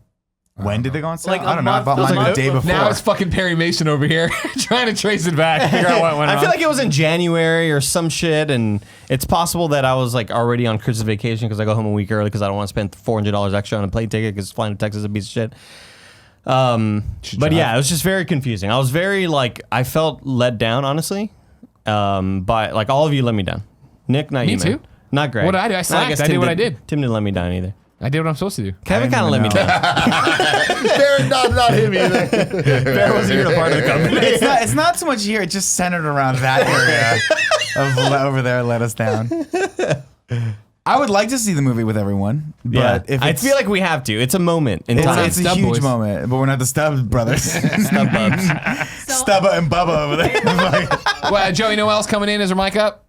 When did they go on sale? Like a I don't know. I month- bought it was mine like the day before. Now it's fucking Perry Mason over here trying to trace it back, figure out what went I wrong. feel like it was in January or some shit, and it's possible that I was like already on Christmas vacation because I go home a week early because I don't want to spend $400 extra on a plane ticket because flying to Texas is a piece of shit. But yeah, it was just very confusing. I was very like I felt let down, honestly. By like all of you let me down. Nick, not Me you, man. too. Not Greg. What did I do? I guess slacked. I Tim did what I did. Tim didn't let me down either. I did what I'm supposed to do. Kevin didn't kind of let me even down. They're not him either. Bear wasn't even a part of the company. It's not so much here. It's just centered around that area of over there. Let us down. I would like to see the movie with everyone, but if I it's, feel like we have to. It's a moment in time. it's a Stub huge boys. moment, but we're not the Stubbs brothers. Stub bubs. Stubba and Bubba over there. Like, Well, Joey Noel's coming in. Is her mic up?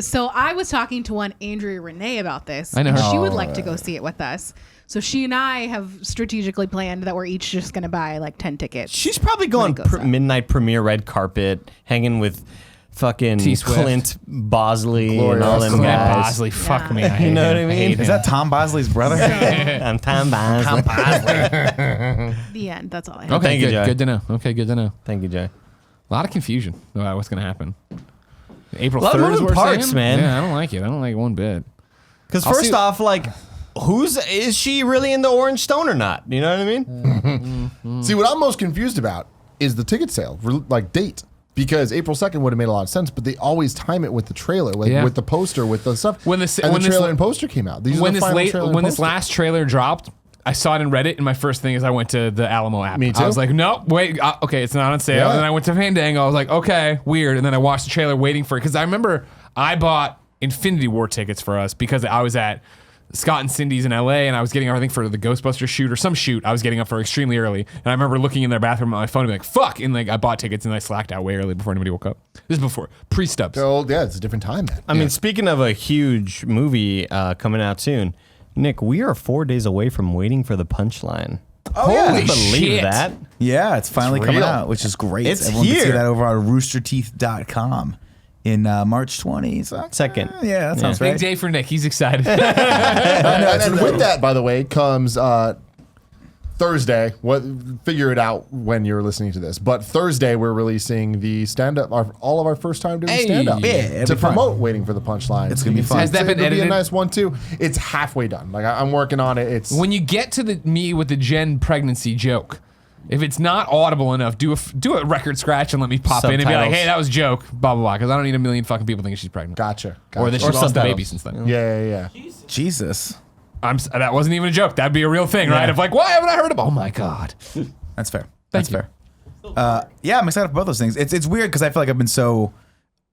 So I was talking to one Andrea Renee about this. I know her. She would like to go see it with us. So she and I have strategically planned that we're each just going to buy like 10 tickets. She's probably going When it goes up. midnight premiere red carpet, hanging with fucking T-Swift. Clint Bosley Gloria and all them Estefan. guys. Bosley, fuck Yeah. me. I hate You know him. what I mean? hate is him. that Tom Bosley's brother? I'm Tom Bosley. The end. That's all I have. Okay, Thank you, good. Joey. Good to know. Okay, good to know. Thank you, Jay. A lot of confusion about what's going to happen. April A lot of 3rd is moving what we're parts, saying? man. Yeah, I don't like it. I don't like it one bit. Because I'll first see- off, like, is she really in the Orange Stone or not? You know what I mean? See, what I'm most confused about is the ticket sale, like date. Because April 2nd would have made a lot of sense, but they always time it with the trailer, like Yeah. with the poster, with the stuff. When and this trailer and poster came out. These are When the this final trailer and when this poster. last trailer dropped, I saw it in Reddit, and my first thing is I went to the Alamo app. Me too. I was like, nope, wait, okay, it's not on sale. Yeah. And then I went to Fandango. I was like, okay, weird. And then I watched the trailer waiting for it because I remember I bought Infinity War tickets for us because I was at Scott and Cindy's in LA and I was getting everything for the Ghostbuster shoot or some shoot I was getting up for extremely early. And I remember looking in their bathroom on my phone and be like, fuck. And like I bought tickets and I slacked out way early before anybody woke up. This is before pre-stubs. Oh, yeah, it's a different time then. I mean, speaking of a huge movie coming out soon, Nick, we are 4 days away from Waiting for the Punchline. Oh, yeah. Can you believe shit. that? Yeah, it's finally coming real. out, which is great. It's Everyone can see here. that over on roosterteeth.com in March 20th. Second. Yeah, that sounds Big right. day for Nick. He's excited. And with that, by the way, comes Thursday. Figure it out when you're listening to this. But Thursday, we're releasing the stand-up, all of our first time doing Hey. stand-up. Yeah, it'll to be fun. promote Waiting for the Punchline. It's gonna be fun. Has that been It'll be a edited? nice one, too. It's halfway done. Like, I'm working on it. It's When you get to the me with the Jen pregnancy joke, if it's not audible enough, do a record scratch and let me pop in and be like, Subtitles. hey, that was a joke, blah, blah, blah. Because I don't need a million fucking people thinking she's pregnant. Gotcha. Or that she Or lost the subtitles. baby since then. Yeah. Jesus. That wasn't even a joke. That'd be a real thing, right? Of like, why haven't I heard about? Oh my God. That's fair. Thank That's you. fair. Yeah, I'm excited for both those things. It's weird because I feel like I've been so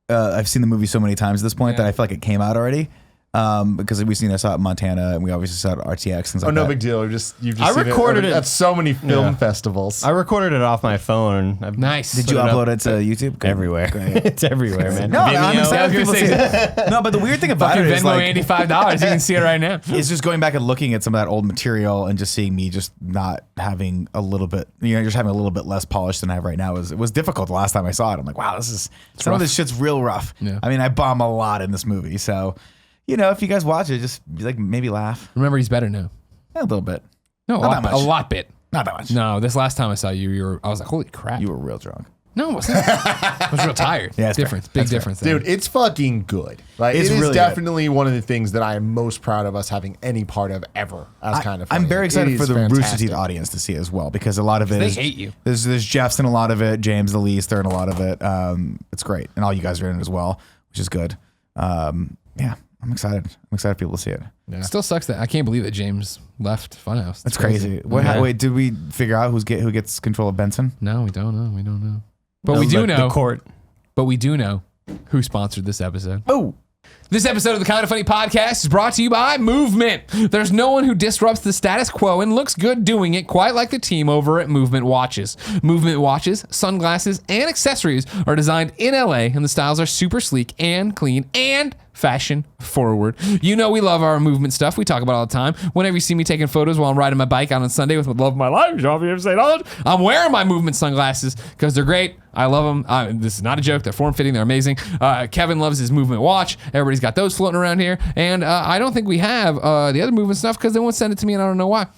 I've seen the movie so many times at this point that I feel like it came out already. because we've seen us out in Montana, and we obviously saw it at RTX. Things like no that. big deal. You've just I seen recorded it at so many film Yeah. festivals. I recorded it off my phone. Nice. Did you upload it to YouTube? Good. Everywhere. it's everywhere, man. No, I'm Vimeo. excited Yeah, I for was people to gonna see it. No, but the weird thing about Fucking it is Venmo like, $85. You can see it right now. it's just going back and looking at some of that old material and just seeing me just not having a little bit, just having a little bit less polish than I have right now. It was difficult the last time I saw it. I'm like, wow, some of this shit's real rough. Yeah. I mean, I bomb a lot in this movie, so if you guys watch it, just like maybe laugh Remember, he's better now. a little bit. No, Not that much. a lot bit. Not that much. No, this last time I saw you, I was like, holy crap. You were real drunk. No, it wasn't. I was real tired. Yeah, that's fair. difference. Big That's fair. difference. there. Dude, it's fucking good. Like It's it is really definitely one of the things that I am most proud of us having any part of ever as kind of funny. I'm very excited It for is the Rooster fantastic. Teeth audience to see it as well, because a lot of it They is hate you. There's Jeff's in a lot of it, James the least, they're in a lot of it. It's great, and all you guys are in it as well, which is good. Yeah, I'm excited. I'm excited for people to see it. It still sucks that I can't believe that James left Funhouse. That's crazy. Wait, did we figure out who gets control of Benson? No, we don't know. We don't know. But we do The know. court. But we do know who sponsored this episode. Oh, This episode of the Kind of Funny podcast is brought to you by Movement. There's no one who disrupts the status quo and looks good doing it quite like the team over at Movement Watches. Movement watches, sunglasses, and accessories are designed in LA, and the styles are super sleek and clean and fashion forward. You know we love our Movement stuff. We talk about it all the time. Whenever you see me taking photos while I'm riding my bike out on Sunday with the love of my life, Jean-Pierre St. Laurent, I'm wearing my Movement sunglasses because they're great. I love them. This is not a joke. They're form-fitting. They're amazing. Kevin loves his Movement watch. Everybody's got those floating around here. And I don't think we have the other Movement stuff because they won't send it to me, and I don't know why.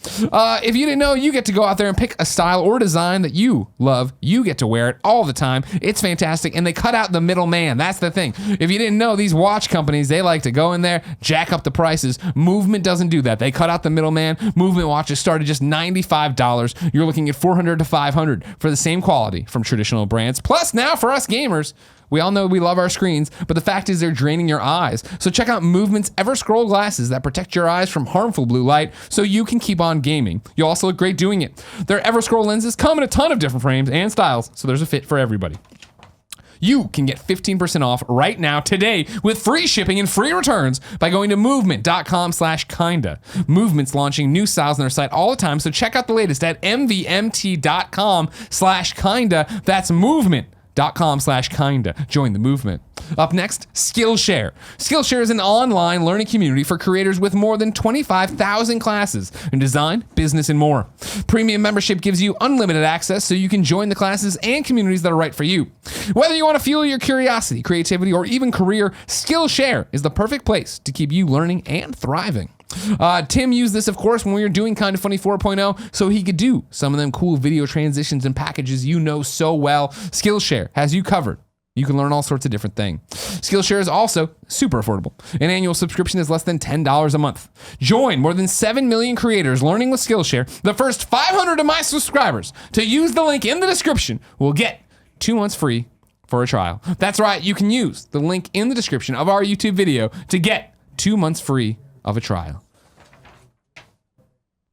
If you didn't know, you get to go out there and pick a style or design that you love. You get to wear it all the time. It's fantastic. And they cut out the middleman. That's the thing. If you didn't know, these watch companies, they like to go in there, jack up the prices. Movement doesn't do that. They cut out the middleman. Movement watches start at just $95. You're looking at $400 to $500 for the same quality from traditional brands. Plus, now for us gamers, we all know we love our screens, but the fact is they're draining your eyes. So check out Movement's Ever Scroll glasses that protect your eyes from harmful blue light so you can keep on gaming. You'll also look great doing it. Their Ever Scroll lenses come in a ton of different frames and styles, so there's a fit for everybody. You can get 15% off right now today with free shipping and free returns by going to movement.com/kinda. Movement's launching new styles on their site all the time, so check out the latest at mvmt.com/kinda. That's movement.com/kinda. Join the movement. Up next, Skillshare. Skillshare is an online learning community for creators with more than 25,000 classes in design, business, and more. Premium membership gives you unlimited access so you can join the classes and communities that are right for you. Whether you want to fuel your curiosity, creativity, or even career, Skillshare is the perfect place to keep you learning and thriving. Tim used this, of course, when we were doing Kind of Funny 4.0, so he could do some of them cool video transitions and packages you know so well. Skillshare has you covered. You can learn all sorts of different things. Skillshare is also super affordable. An annual subscription is less than $10 a month. Join more than 7 million creators learning with Skillshare. The first 500 of my subscribers to use the link in the description will get 2 months free for a trial. That's right, you can use the link in the description of our YouTube video to get 2 months free of a trial.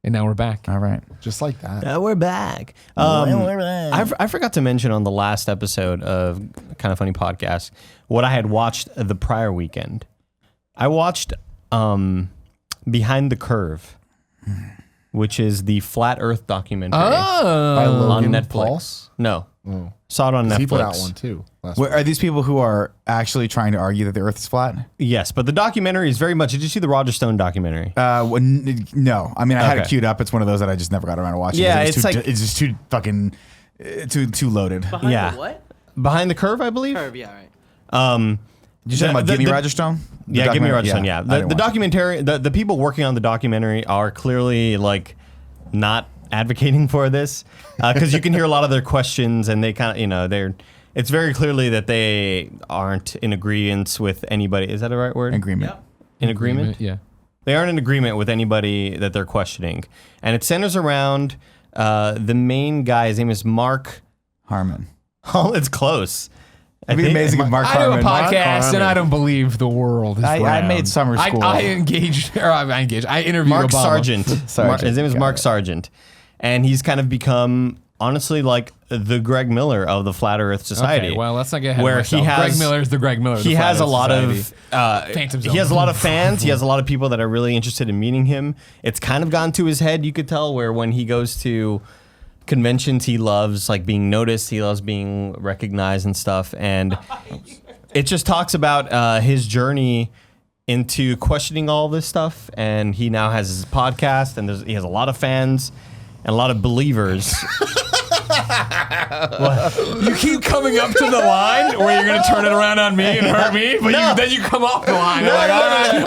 And now we're back. all right. Just like that. We're back. I forgot to mention on the last episode of Kind of Funny Podcast what I had watched the prior weekend. I watched Behind the Curve, which is the Flat Earth documentary By Oh. on Logan Netflix. Paul's? No, saw it on Netflix. He put out one too. Where, are these people who are actually trying to argue that the Earth is flat? Yes, but the documentary is very much. Did you see the Roger Stone documentary? No. I mean, I had it Okay. queued up. It's one of those that I just never got around to watching. Yeah, it's it's like- it's just too fucking too loaded. Behind Yeah. the what? Behind the Curve, I believe. Curve, yeah, right. Did you say about Give Me Roger Stone? The Yeah, Give Me documentary? Roger Stone. Yeah, I the didn't watch it. documentary. The people working on the documentary are clearly like not advocating for this because you can hear a lot of their questions and they kind of they're. It's very clearly that they aren't in agreement with anybody. Is that the right word? Agreement. Yep. In agreement? Yeah. They aren't in agreement with anybody that they're questioning. And it centers around the main guy. His name is Mark. Harmon. Oh, it's close. It'd be amazing if Mark I do a Harmon. podcast and I don't believe the world is I round. made summer school. I engaged, or I interviewed Mark Obama. Sargent. Sargent, His name is got Mark it. Sargent. And he's kind of become honestly like the Greg Miller of the Flat Earth Society. Okay, well, let's not get ahead where of ourselves. Greg Miller is the Greg Miller. Of the He Flat has Earth a lot Society. of Phantom he Zone. has a lot of fans. He has a lot of people that are really interested in meeting him. It's kind of gone to his head, you could tell, where when he goes to conventions, he loves like being noticed. He loves being recognized and stuff. And it just talks about his journey into questioning all this stuff. And he now has his podcast, and he has a lot of fans and a lot of believers. You keep coming up to the line where you're going to turn it around on me and hurt me, but then you come off the line. You're like, all right.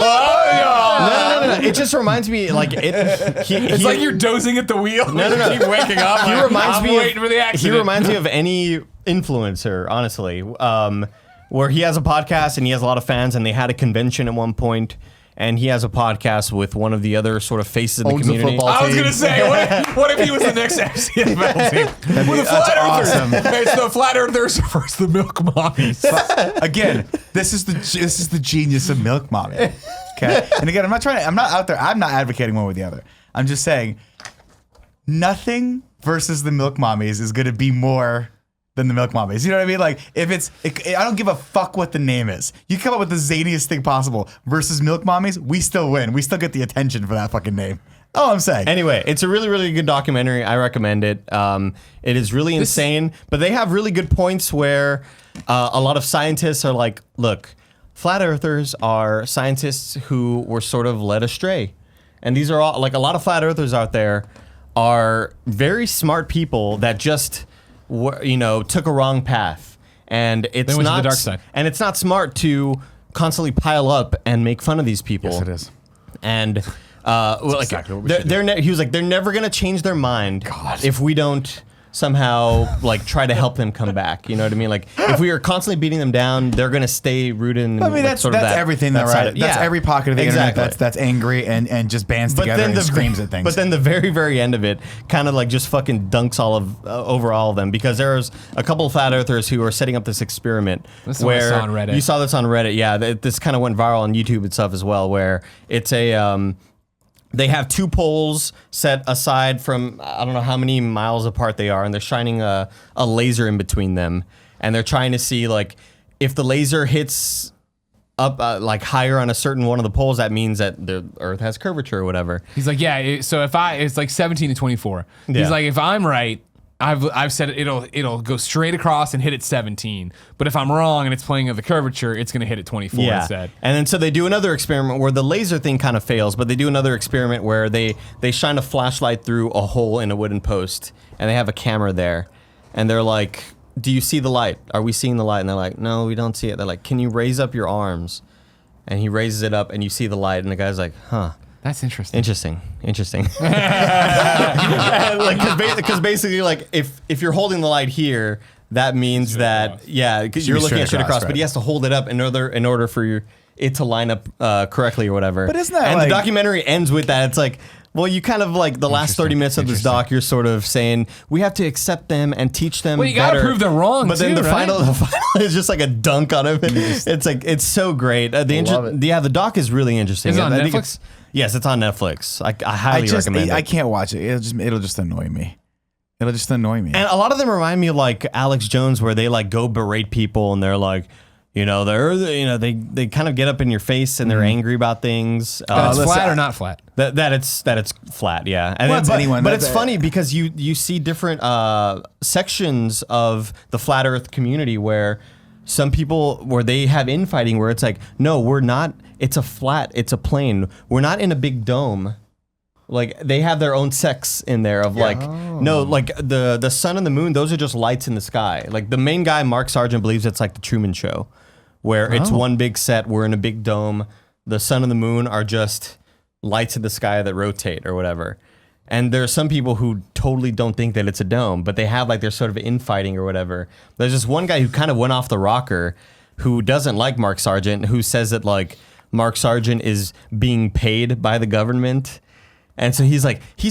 No. It just reminds me, like, It's like you're dozing at the wheel. No. You keep waking up. He reminds me waiting for the accident. He reminds me of any influencer, honestly, where he has a podcast and he has a lot of fans, and they had a convention at one point, and he has a podcast with one of the other sort of faces in the Owns the community. football I was going to say, what if he was the next FCFL team? With the Flat Earthers. awesome. It's the Flat Earthers versus the Milk Mommies. Again, this is the genius of Milk Mommy. Okay, and again, I'm not advocating one or the other. I'm just saying, nothing versus the Milk Mommies is going to be more than the Milk Mommies. You know what I mean? Like, I don't give a fuck what the name is. You come up with the zaniest thing possible versus Milk Mommies, we still win. We still get the attention for that fucking name. Oh, I'm saying. Anyway, it's a really, really good documentary. I recommend it. It is really insane, but they have really good points where a lot of scientists are like, look, Flat Earthers are scientists who were sort of led astray. And these are all, like, a lot of Flat Earthers out there are very smart people that just, took a wrong path. And it's They went to not the dark side. And it's not smart to constantly pile up and make fun of these people. Yes, it is. And exactly what we should he was like, they're never gonna change their mind if we don't somehow like try to help them come back. You know what I mean? Like, if we are constantly beating them down, they're gonna stay rooted in. I mean, that's everything, though, right? That's every pocket of the internet that's angry and just bands together and screams at things. But then the very, very end of it kind of like just fucking dunks over all of them, because there's a couple of Flat Earthers who are setting up this experiment where where on Reddit. you saw this on Reddit. Yeah, this kind of went viral on YouTube and stuff as well, where it's a they have two poles set aside from, I don't know how many miles apart they are, and they're shining a laser in between them. And they're trying to see, like, if the laser hits up, like, higher on a certain one of the poles, that means that the Earth has curvature or whatever. He's like, yeah, so it's like 17 to 24. Yeah. He's like, if I'm right, I've said it'll go straight across and hit at 17. But if I'm wrong and it's playing at the curvature, it's going to hit at 24 instead. And then so they do another experiment where the laser thing kind of fails, but they do another experiment where they shine a flashlight through a hole in a wooden post, and they have a camera there. And they're like, do you see the light? Are we seeing the light? And they're like, no, we don't see it. They're like, can you raise up your arms? And he raises it up, and you see the light, and the guy's like, huh. That's interesting. Interesting. Because basically, like, if you're holding the light here, that means that you're looking at straight across. But he has to hold it up in order for it to line up correctly or whatever. But isn't that and like, the documentary ends with that? It's like, well, you kind of like the last 30 minutes of this doc, you're sort of saying we have to accept them and teach them. Well, you gotta better. Prove they're wrong. But then too, the right? final is just like a dunk on him. It's like, it's so great. Love it. The doc is really interesting. Is it on I think Netflix? Yes, it's on Netflix. I highly recommend it. I can't watch it. It'll just annoy me. It'll just annoy me. And a lot of them remind me of like Alex Jones, where they like go berate people and they're like, they kind of get up in your face and they're angry about things. It's flat or not flat? That it's flat, yeah. And Well, but it's funny because you see different sections of the flat Earth community where some people where they have infighting where it's like, no, we're not. It's a flat. It's a plane. We're not in a big dome. Like, they have their own sects in there of like, no, like the sun and the moon, those are just lights in the sky. Like, the main guy, Mark Sargent, believes it's like the Truman Show, where it's one big set, we're in a big dome. The sun and the moon are just lights in the sky that rotate or whatever. And there are some people who totally don't think that it's a dome, but they have like their sort of infighting or whatever. There's this one guy who kind of went off the rocker who doesn't like Mark Sargent, who says that like Mark Sargent is being paid by the government. And so he's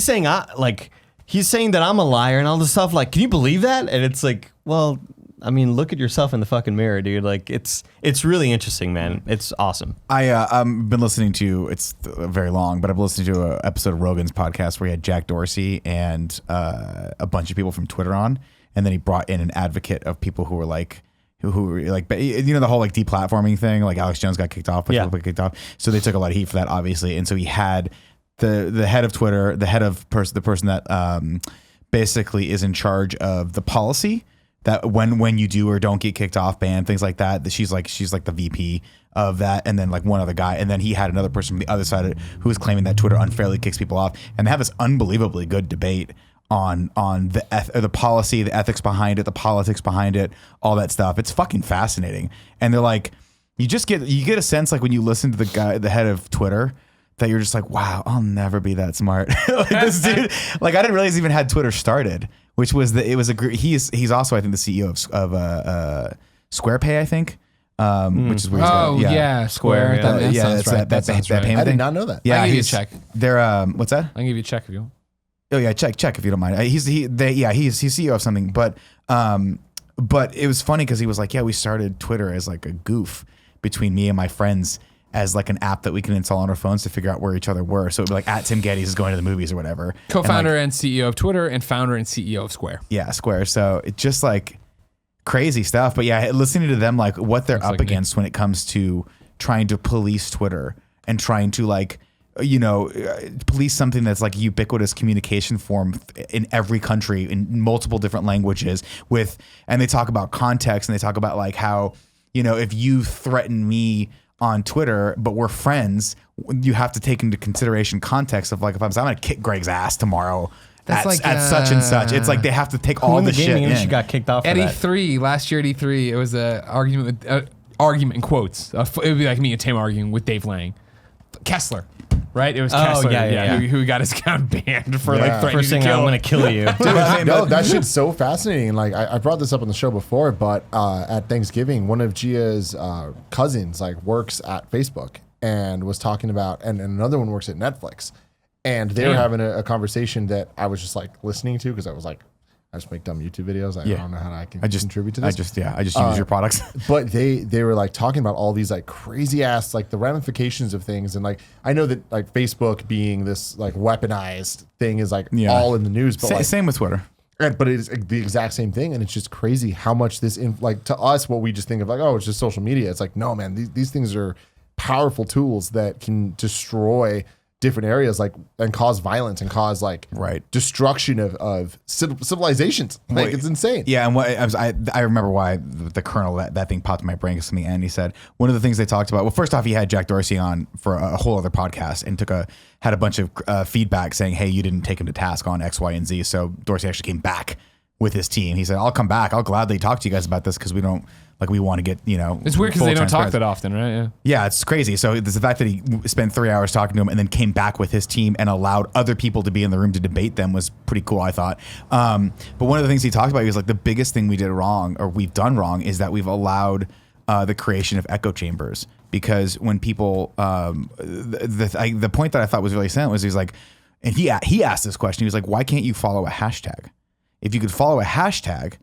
saying that I'm a liar and all this stuff. Like, can you believe that? And it's like, well, I mean, look at yourself in the fucking mirror, dude. Like, it's really interesting, man. It's awesome. I've been listening to, it's very long, but I've listened to an episode of Rogan's podcast where he had Jack Dorsey and a bunch of people from Twitter on, and then he brought in an advocate of people who were like, who were like, you know, the whole like deplatforming thing, like Alex Jones got kicked off, but people got kicked off, so they took a lot of heat for that, obviously, and so he had the head of Twitter, the head of the person that basically is in charge of the policy that when you do or don't get kicked off, banned, things like that, she's like the VP of that, and then like one other guy, and then he had another person from the other side who was claiming that Twitter unfairly kicks people off, and they have this unbelievably good debate on the policy, the ethics behind it, the politics behind it, all that stuff. It's fucking fascinating, and they're like, you get a sense like when you listen to the head of Twitter, that you're just like, wow, I'll never be that smart. Like this dude, like I didn't realize he even had Twitter started, which was he's also I think the CEO of SquarePay, I think, which is where he's Square. That sounds right. payment I did thing. not know that. Yeah, I'll give you a he's check. They're what's that? I can give you a check if you want. Oh yeah, check if you don't mind. He's CEO of something, but it was funny because he was like, yeah, we started Twitter as like a goof between me and my friends, as like an app that we can install on our phones to figure out where each other were. So it'd be like at Tim Gettys is going to the movies or whatever. Co-founder and CEO of Twitter and founder and CEO of Square. Yeah, Square. So it's just like crazy stuff. But yeah, listening to them, like what they're up against when it comes to trying to police Twitter and trying to like, you know, police something that's like a ubiquitous communication form in every country in multiple different languages and they talk about context, and they talk about like how, you know, if you threaten me on Twitter, but we're friends, you have to take into consideration context of like, if I'm going to kick Greg's ass tomorrow at such and such. It's like they have to take all the shit in. She got kicked off At for that. E3, last year at E3, it was an argument with, argument in quotes. It would be like me and Tim arguing with Dave Lang. Kessler, right? It was Kessler, who got his account banned for like threatening First thing, to kill. I'm going to kill you. No, that shit's so fascinating. Like I brought this up on the show before, but at Thanksgiving, one of Gia's cousins like works at Facebook and was talking about, and another one works at Netflix, and they were having a conversation that I was just like listening to because I was like, I just make dumb YouTube videos. I don't know how I can contribute to this. I just use your products. But they were like talking about all these like crazy ass, like the ramifications of things. And like, I know that like Facebook being this like weaponized thing is like all in the news, but same with Twitter. But it is the exact same thing. And it's just crazy how much this, like to us, what we just think of like, oh, it's just social media. It's like, no, man, these things are powerful tools that can destroy different areas, like, and cause violence and cause like destruction of civilizations. Like it's insane. Yeah, and I remember why the kernel that thing popped in my brain because in the end he said one of the things they talked about. Well, first off, he had Jack Dorsey on for a whole other podcast and had a bunch of feedback saying, hey, you didn't take him to task on X, Y, and Z. So Dorsey actually came back with his team. He said, I'll come back. I'll gladly talk to you guys about this because we want to get, you know. It's weird because they don't talk that often, right? Yeah, it's crazy. So it's the fact that he spent 3 hours talking to him and then came back with his team and allowed other people to be in the room to debate them was pretty cool, I thought. But one of the things he talked about, he was like, the biggest thing we did wrong or we've done wrong is that we've allowed the creation of echo chambers. Because when people, the point that I thought was really salient was he was like, and he asked this question, he was like, why can't you follow a hashtag? If you could follow a hashtag,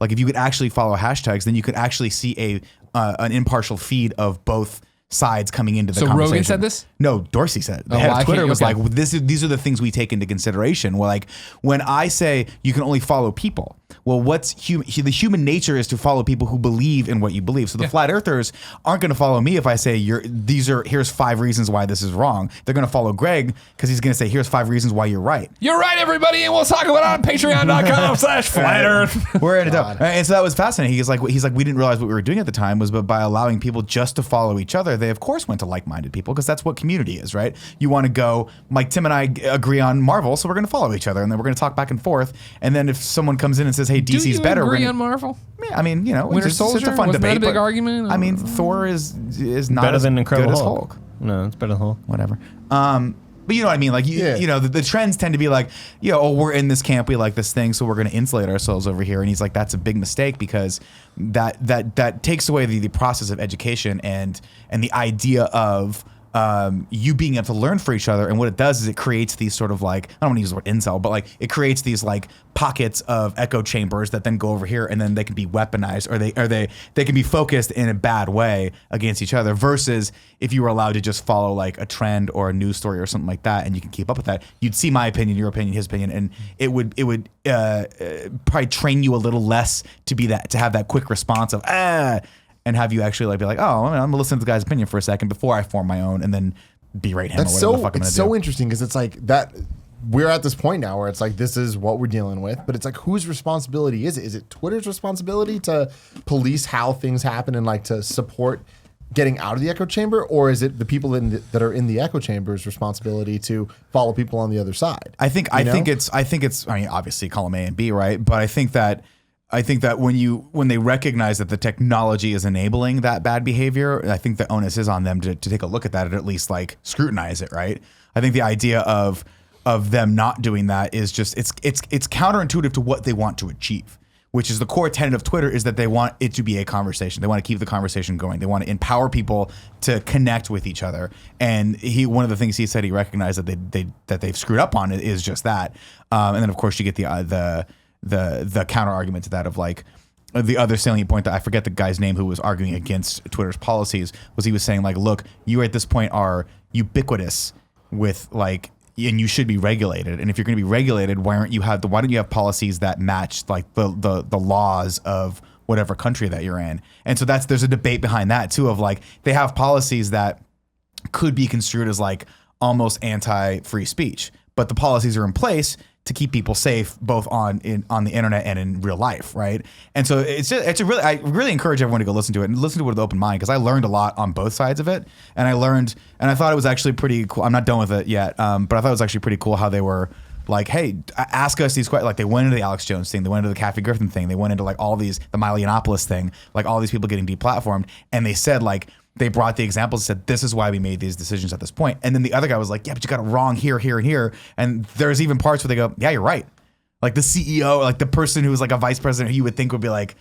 like if you could actually follow hashtags, then you could actually see an impartial feed of both sides coming into the conversation. So Rogan said this? No, Dorsey said it. The head of Twitter was like, these are the things we take into consideration. Well, like when I say you can only follow people, well, the human nature is to follow people who believe in what you believe. So the flat earthers aren't going to follow me if I say here's 5 reasons why this is wrong. They're going to follow Greg because he's going to say here's 5 reasons why you're right. You're right, everybody, and we'll talk about it on patreon.com/flat earth. We're in it up. And so that was fascinating. He's like, we didn't realize what we were doing at the time was, but by allowing people just to follow each other, they of course went to like-minded people because that's what community is, right? You want to go, like Tim and I agree on Marvel, so we're going to follow each other, and then we're going to talk back and forth. And then if someone comes in and says, hey, DC's better, we're agree on Marvel? Yeah, I mean, you know, Winter Soldier? It's a fun Wasn't debate. that a big argument? I mean, Thor is not better as than Incredible good as Hulk. Hulk. No, it's better than Hulk. Whatever. But you know what I mean? Like, you know, the trends tend to be like, we're in this camp, we like this thing, so we're going to insulate ourselves over here. And he's like, that's a big mistake because that takes away the process of education and the idea of you being able to learn for each other. And what it does is it creates these sort of like, I don't want to use the word incel, but like it creates these like pockets of echo chambers that then go over here and then they can be weaponized or they can be focused in a bad way against each other, versus if you were allowed to just follow like a trend or a news story or something like that and you can keep up with that, you'd see my opinion, your opinion, his opinion, and it would probably train you a little less to have that quick response of and have you actually like be like, oh, I'm gonna listen to the guy's opinion for a second before I form my own and then berate him. That's or whatever the fuck I'm it's gonna so do. interesting because it's like that. We're at this point now where it's like this is what we're dealing with, but it's like whose responsibility is it? Is it Twitter's responsibility to police how things happen and like to support getting out of the echo chamber, or is it the people that are in the echo chamber's responsibility to follow people on the other side? I think it's. I mean, obviously, column A and B, right? But I think that when they recognize that the technology is enabling that bad behavior, I think the onus is on them to take a look at that and at least like scrutinize it, right? I think the idea of them not doing that is just it's counterintuitive to what they want to achieve, which is the core tenet of Twitter, is that they want it to be a conversation. They want to keep the conversation going. They want to empower people to connect with each other. And one of the things he said he recognized that they've screwed up on it is just that. And then of course you get the counter argument to that of like the other salient point that I forget the guy's name who was arguing against Twitter's policies was he was saying like, look, you at this point are ubiquitous with like, and you should be regulated. And if you're going to be regulated, why don't you have policies that match like the laws of whatever country that you're in? And so there's a debate behind that too of like they have policies that could be construed as like almost anti-free speech, but the policies are in place to keep people safe both on the internet and in real life, right? And so I really encourage everyone to go listen to it and listen to it with an open mind, because I learned a lot on both sides of it, and I thought it was actually pretty cool. I'm not done with it yet, but I thought it was actually pretty cool how they were like, hey, ask us these questions. Like they went into the Alex Jones thing, they went into the Kathy Griffin thing, they went into like all these, the Milo Yiannopoulos thing, like all these people getting deplatformed, and they said like, they brought the examples and said, this is why we made these decisions at this point. And then the other guy was like, yeah, but you got it wrong here, here, and here. And there's even parts where they go, yeah, you're right. Like the CEO, like the person who was like a vice president who you would think would be like,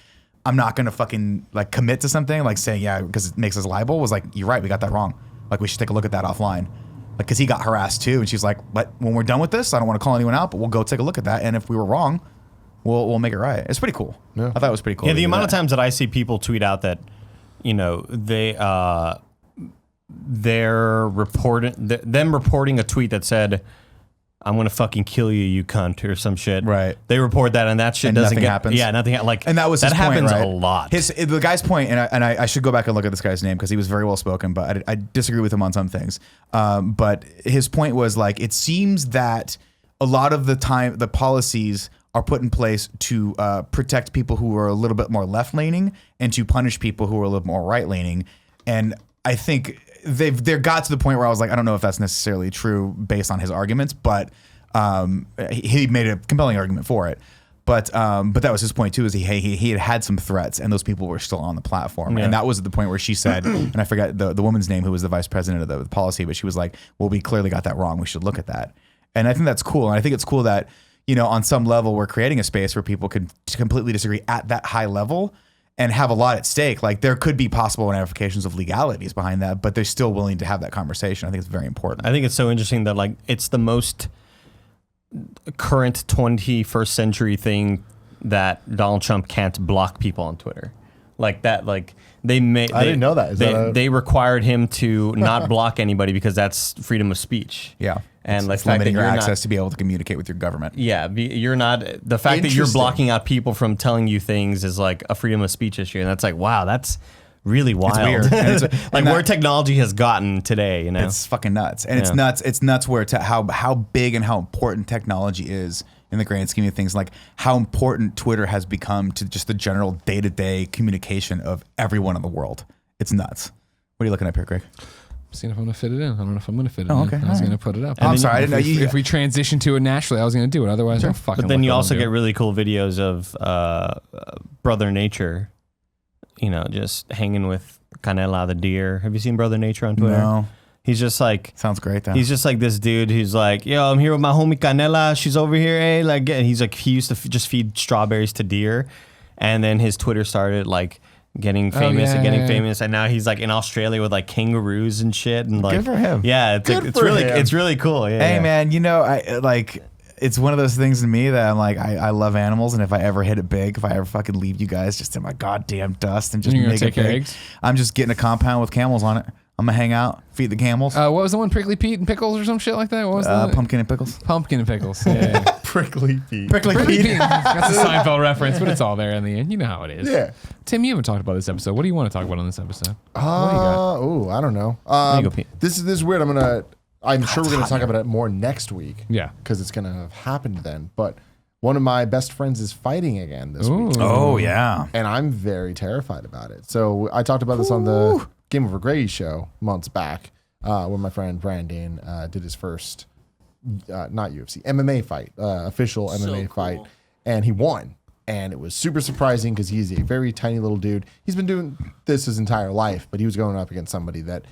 I'm not going to fucking like commit to something, like saying, yeah, because it makes us liable, was like, you're right, we got that wrong. Like we should take a look at that offline. Like, because he got harassed too. And she's like, but when we're done with this, I don't want to call anyone out, but we'll go take a look at that. And if we were wrong, we'll make it right. It's pretty cool. Yeah. I thought it was pretty cool. Yeah, the amount of times that I see people tweet out that, you know, they're reporting a tweet that said, I'm gonna fucking kill you, you cunt, or some shit. Right. They report that, and that shit and doesn't nothing happens. Yeah, nothing. Like, and that was that his happens point, right? a lot. The guy's point, and I should go back and look at this guy's name because he was very well spoken, but I disagree with him on some things. But his point was like, it seems that a lot of the time the policies are put in place to protect people who are a little bit more left-leaning and to punish people who are a little more right-leaning. And I think they got to the point where I was like, I don't know if that's necessarily true based on his arguments, but he made a compelling argument for it. But that was his point too, is he had some threats and those people were still on the platform. Yeah. And that was the point where she said, and I forgot the woman's name who was the vice president of the policy, but she was like, well, we clearly got that wrong. We should look at that. And I think that's cool. And I think it's cool that, you know, on some level, we're creating a space where people could completely disagree at that high level and have a lot at stake. Like there could be possible ramifications of legalities behind that, but they're still willing to have that conversation. I think it's very important. I think it's so interesting that like it's the most current 21st century thing that Donald Trump can't block people on Twitter. Like that, like I didn't know that. They required him to not block anybody because that's freedom of speech. Yeah. And like it's limiting your access to be able to communicate with your government. Yeah, you're not, the fact that you're blocking out people from telling you things is like a freedom of speech issue, and that's like, wow, that's really wild. It's weird. Like where technology has gotten today, you know, it's fucking nuts, and it's nuts where how big and how important technology is in the grand scheme of things. Like how important Twitter has become to just the general day-to-day communication of everyone in the world. It's nuts. What are you looking up here, Greg? Seeing if I'm gonna fit it in. I don't know if I'm gonna fit it in. Okay. I was gonna put it up. I'm sorry, I didn't know you. If we transition to it naturally, I was gonna do it. Otherwise, I'm fucking. But then you also get really cool videos of Brother Nature, you know, just hanging with Canela the deer. Have you seen Brother Nature on Twitter? No. He's just like, sounds great though. He's just like this dude who's like, yo, I'm here with my homie Canela. She's over here, eh? Like, he's like, he used to just feed strawberries to deer, and then his Twitter started like getting famous yeah, and getting yeah. famous, and now he's like in Australia with like kangaroos and shit, and like Good for him. Yeah, it's Good it's for really him. it's really cool. Yeah, Hey yeah. man, you know, I like it's one of those things to me that I'm like, I love animals, and if I ever hit it big, if I ever fucking leave you guys just in my goddamn dust and just You're gonna make it take your big, eggs? I'm just getting a compound with camels on it. I'm gonna hang out, feed the camels. What was the one? Prickly Pete and pickles or some shit like that? What was the Pumpkin and pickles. Pumpkin and pickles. Yeah. Prickly Pete. Prickly Prickly Pete. Pete. That's a Seinfeld reference, but it's all there in the end. You know how it is. Yeah. Tim, you haven't talked about this episode. What do you want to talk about on this episode? What do you got? Oh, I don't know. There you go, Pete. This is weird. I'm sure we're gonna talk about it more next week. Yeah. Because it's gonna have happened then. But one of my best friends is fighting again this week. Oh yeah. And I'm very terrified about it. So I talked about this on the Game Over Grady show months back, when my friend Brandon did his first, not UFC, MMA fight, official So MMA fight, cool. and he won. And it was super surprising because he's a very tiny little dude. He's been doing this his entire life, but he was going up against somebody that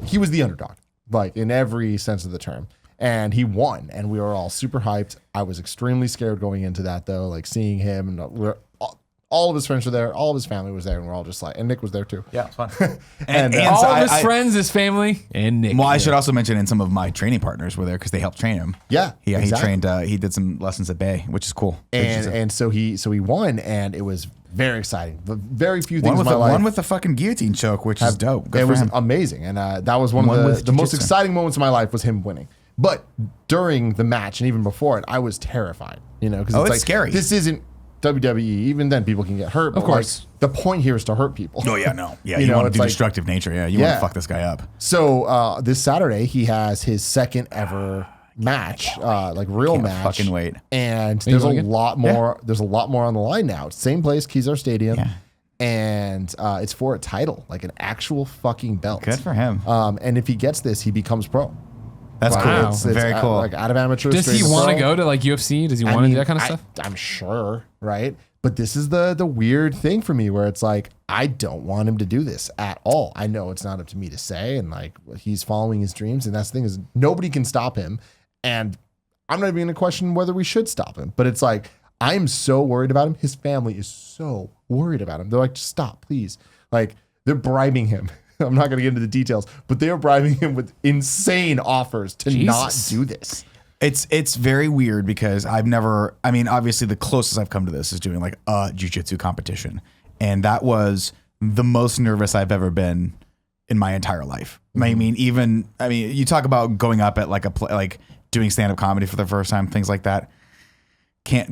he was the underdog, like in every sense of the term. And he won, and we were all super hyped. I was extremely scared going into that, though, like seeing him, and all of his friends were there, all of his family was there, and we're all just like, and Nick was there too. Yeah, it's fun. And, and All so of his I- friends, his family, and Nick. Well, I should also mention, and some of my training partners were there because they helped train him. Yeah, he exactly. trained. He did some lessons at Bay, which is cool. And so he won, and it was very exciting. The very few things one with in my life one with the fucking guillotine choke, which is dope. Good it for was him. amazing, and that was one One of with the most jiu-jitsu. exciting moments of my life was him winning. But during the match and even before it, I was terrified. You know, because Oh, it's it's like scary. This isn't WWE. Even then, people can get hurt. Of course. the point here is to hurt people. Oh yeah, no, yeah. You You, know, want to it's do like- destructive nature. Yeah, you want Yeah. to fuck this guy up. So this Saturday he has his second ever match, like real Can't match. fucking wait. And there's a going again? lot more. There's a lot more on the line now. Same place, Kezar Stadium, Yeah. and it's for a title, like an actual fucking belt. Good for him. And if he gets this, he becomes pro. That's Wow. cool. It's Very cool. Like out of amateur. Does he straight want to pro. go to like UFC? Does he I want to do mean, that kind of stuff? I'm sure, right? But this is the weird thing for me where it's like, I don't want him to do this at all. I know it's not up to me to say, and like he's following his dreams, and that's the thing is nobody can stop him. And I'm not even gonna question whether we should stop him. But it's like, I'm so worried about him. His family is so worried about him. They're like, just stop, please. Like, they're bribing him. I'm not gonna get into the details, but they are bribing him with insane offers to not Jesus. do this. It's very weird because I've never. I mean, obviously, the closest I've come to this is doing like a jiu-jitsu competition, and that was the most nervous I've ever been in my entire life. I mean, you talk about going up at like like doing stand-up comedy for the first time, things like that.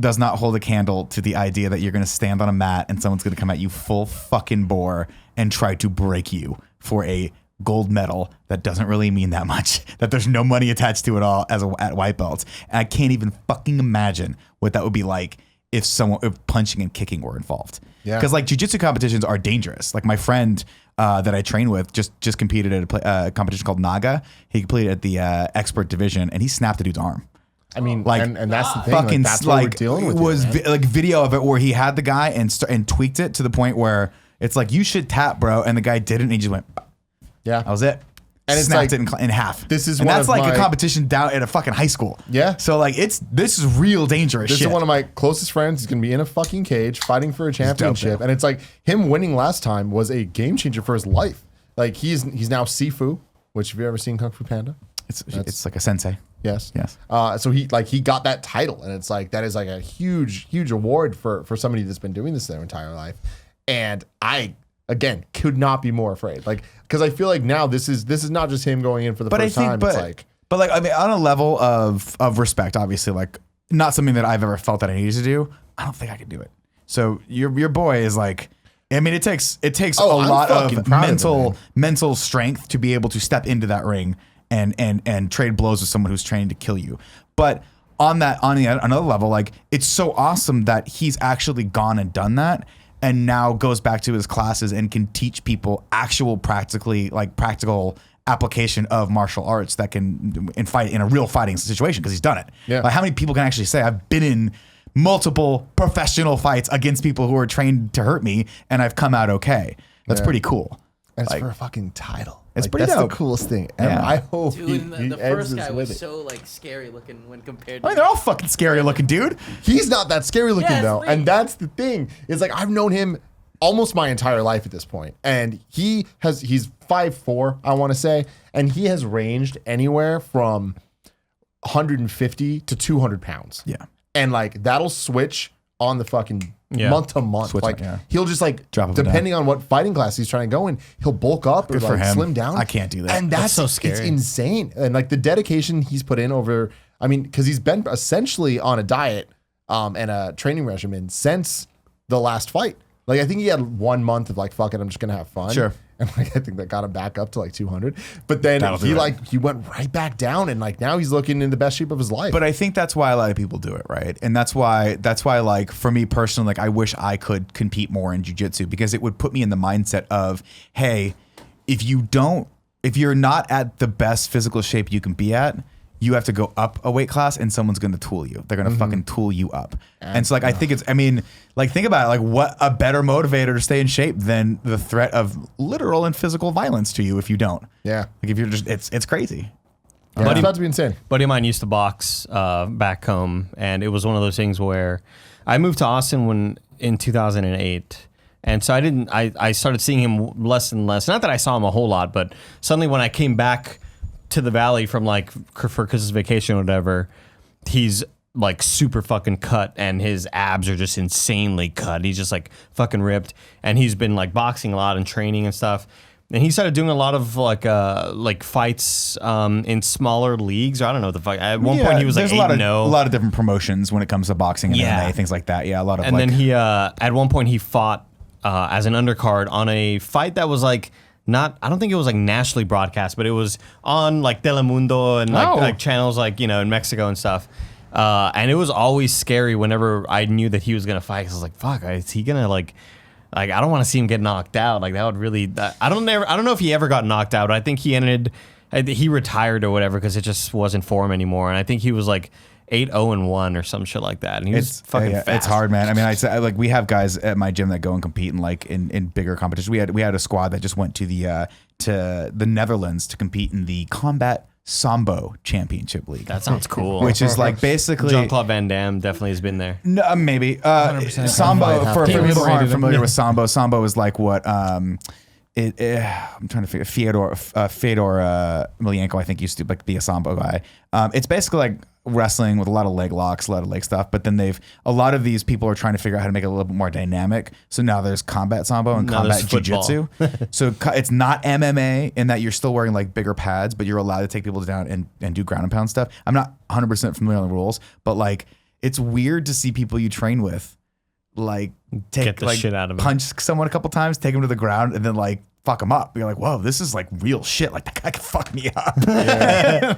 Does not hold a candle to the idea that you're going to stand on a mat and someone's going to come at you full fucking bore and try to break you for a gold medal that doesn't really mean that much, that there's no money attached to it all at white belts. And I can't even fucking imagine what that would be like if punching and kicking were involved. Yeah. Because like jiu-jitsu competitions are dangerous. Like my friend that I train with just competed at a competition called Naga. He competed at the expert division and he snapped a dude's arm. I mean, Like, and that's the thing. Fucking Like, that's what we're dealing with. was here, man. like video of it where he had the guy and tweaked it to the point where it's like, you should tap, bro, and the guy didn't. And he just went. Yeah. That was it. And it's snapped like, it in half. this is and one that's of like my- a competition down at a fucking high school. Yeah. So like this is real dangerous This shit. is one of my closest friends. He's going to be in a fucking cage fighting for a championship. though. And it's like him winning last time was a game changer for his life. Like he's now Sifu, which have you ever seen Kung Fu Panda? It's like a sensei. Yes. Yes. So he got that title, and it's like that is like a huge award for somebody that's been doing this their entire life. And I again could not be more afraid. Like because I feel like now this is not just him going in for the first time. It's like but like I mean, on a level of respect, obviously, like not something that I've ever felt that I needed to do. I don't think I can do it. So your boy is like. I mean, it takes a I'm lot fucking of proud of him, man. mental strength to be able to step into that ring and trade blows with someone who's trained to kill you. But on another level, like it's so awesome that he's actually gone and done that, and now goes back to his classes and can teach people actual practical application of martial arts that can fight in a real fighting situation because he's done it. Yeah. Like how many people can actually say I've been in multiple professional fights against people who are trained to hurt me and I've come out okay. That's Yeah. pretty cool. and it's like- for a fucking title. It's Like, pretty that's dope. the coolest thing. Yeah. And I hope Dude, he and the ends first this guy with was it. so like scary looking when compared I mean, to. they're all fucking scary looking, dude. He's not that scary looking Yeah, though, it's me. and that's the thing. It's like I've known him almost my entire life at this point. And he's 5'4", I want to say, and he has ranged anywhere from 150 to 200 pounds. Yeah. And like that'll switch on the fucking month to month. Switch like on, yeah. he'll just like Drop up and depending on what fighting class he's trying to go in, he'll bulk up Good or for like him. slim down. I can't do that. And that's so scary. It's insane. And like the dedication he's put in over, I mean, because he's been essentially on a diet and a training regimen since the last fight. Like I think he had 1 month of like, fuck it, I'm just gonna have fun. Sure. And like I think that got him back up to like 200. But then he went right back down, and like now he's looking in the best shape of his life. But I think that's why a lot of people do it, right? And that's why like for me personally, like I wish I could compete more in jiu-jitsu because it would put me in the mindset of, hey, if you're not at the best physical shape you can be at, you have to go up a weight class and someone's going to tool you. They're going to fucking tool you up. And so like, I think think about it, like what a better motivator to stay in shape than the threat of literal and physical violence to you if you don't. Yeah. Like if you're just, it's crazy. Yeah, it's about to be insane. Buddy of mine used to box back home, and it was one of those things where I moved to Austin in 2008. And so I started seeing him less and less. Not that I saw him a whole lot, but suddenly when I came back to the valley from like for Christmas vacation or whatever, he's like super fucking cut and his abs are just insanely cut. He's just like fucking ripped, and he's been like boxing a lot and training and stuff. And he started doing a lot of like fights in smaller leagues. Or I don't know what the fuck. At one point he was like 8-0. A lot of different promotions when it comes to boxing and MMA, things like that. Yeah, a lot of. And then he at one point he fought as an undercard on a fight that was like. I don't think it was like nationally broadcast, but it was on like Telemundo and like channels like, in Mexico and stuff. And it was always scary whenever I knew that he was going to fight. 'Cause I was like, fuck, is he going to like, I don't want to see him get knocked out. Like that would really, I don't know if he ever got knocked out, but I think he retired or whatever because it just wasn't for him anymore. And I think he was like 8-0-1 or some shit like that. And he was fucking fast. It's hard, man. I mean, like we have guys at my gym that go and compete in bigger competitions. We had a squad that just went to the Netherlands to compete in the Combat Sambo Championship League. That sounds cool. Which is like basically Jean-Claude Van Damme definitely has been there. No, maybe. 100% Sambo for people who aren't familiar Yeah. with Sambo. Sambo is like what I'm trying to figure. Fyodor Emelianenko, I think, used to like be a Sambo guy. It's basically like wrestling with a lot of leg locks, a lot of leg stuff. But then a lot of these people are trying to figure out how to make it a little bit more dynamic. So now there's combat Sambo and combat jiu-jitsu. So it's not MMA in that you're still wearing like bigger pads, but you're allowed to take people down and do ground and pound stuff. I'm not 100% familiar on the rules, but like it's weird to see people you train with like Get the shit out of him. punch someone a couple times, take them to the ground, and then like fuck them up. You're like, whoa, this is like real shit. Like that guy can fuck me up.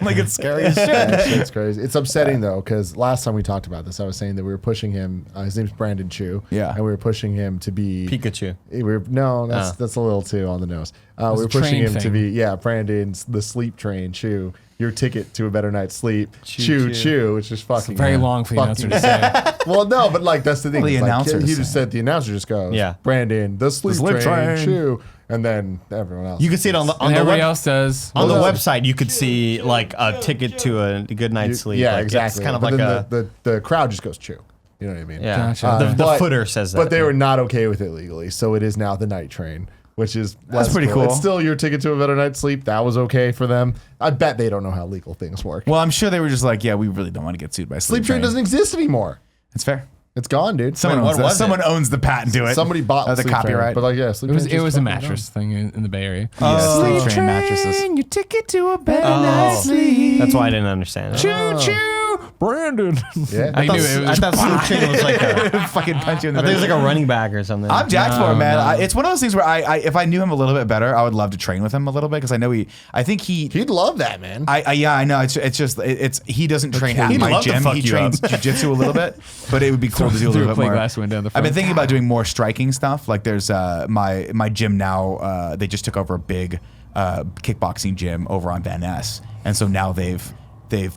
Like it's scary as shit. That shit's crazy. It's upsetting though, because last time we talked about this, I was saying that we were pushing him. His name's Brandon Chu. Yeah. And we were pushing him to be Pikachu. That's a little too on the nose. We were pushing train him to thing. be Brandon's the sleep train. Chu, your ticket to a better night's sleep. Chu, which is fucking Very long for the announcer to say. Well, no, but like that's the thing. Well, the It's like, announcer he is just saying. said the announcer just goes, Yeah. Brandon, the sleep train. Chu, and then everyone else. You can see it on the And everybody web- else does. on the Well, no. website. You could see like a ticket to a good night's sleep. Yeah, Like, exactly. It's kind of But like then a the crowd just goes Chu. You know what I mean? yeah. Gotcha. The But- footer says that. But they were not okay with it legally, so it is now the night train, which is less pretty cool. It's still your ticket to a better night's sleep. That was okay for them. I bet they don't know how legal things work. Well, I'm sure they were just like, yeah, we really don't want to get sued by Sleep train doesn't exist anymore. It's fair. It's gone, dude. Someone what owns that. was it? Someone owns the patent to it. Somebody bought the Sleep Train, copyright. but like, yeah, Sleep It was Train's just a fucking mattress thing in the Bay Area. Yeah, sleep train mattresses. You ticket to a better Oh. night's sleep. That's why I didn't understand it. Choo choo, Brandon. done. Yeah. I knew it. I thought sleep train was like a. Fucking punch you in the I think it was face. like a running back or something. I'm jacked for No, him, man. no. It's one of those things where I if I knew him a little bit better, I would love to train with him a little bit because I know He'd love that, man. I know. It's just he doesn't train at He'd my love to gym. fuck He you trains jujitsu a little bit, but it would be cool to do a Through little a bit more. plexiglass window in the I've been front. thinking about doing more striking stuff. Like there's my gym now. They just took over a big kickboxing gym over on Van Ness, and so now they've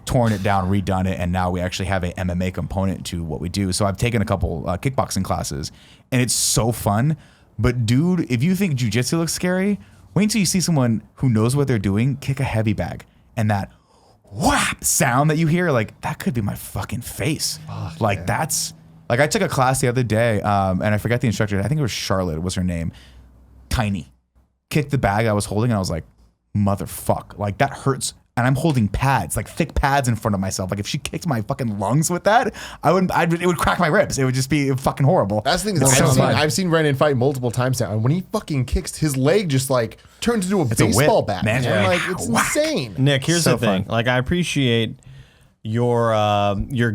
torn it down, redone it, and now we actually have a MMA component to what we do. So I've taken a couple kickboxing classes, and it's so fun. But dude, if you think jiu-jitsu looks scary, wait until you see someone who knows what they're doing kick a heavy bag, and that whap sound that you hear, like that could be my fucking face. That's Like I took a class the other day, and I forgot the instructor. I think it was Charlotte was her name. Tiny. Kicked the bag I was holding, and I was like, motherfuck. Like that hurts. And I'm holding pads, like thick pads in front of myself. Like if she kicked my fucking lungs with that, it would crack my ribs. It would just be fucking horrible. That's the thing. I've seen Brendan fight multiple times now, and when he fucking kicks, his leg just like turns into a baseball bat. man. And, like it's insane. Nick, here's the thing. Like I appreciate your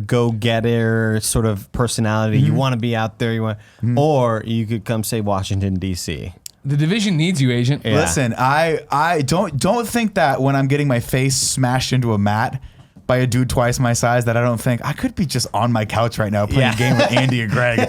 go-getter sort of personality. You want to be out there. You want, or you could come say Washington D.C. The division needs you, agent. Yeah. Listen, I don't think that when I'm getting my face smashed into a mat by a dude twice my size that I don't think I could be just on my couch right now playing a game with Andy and Greg.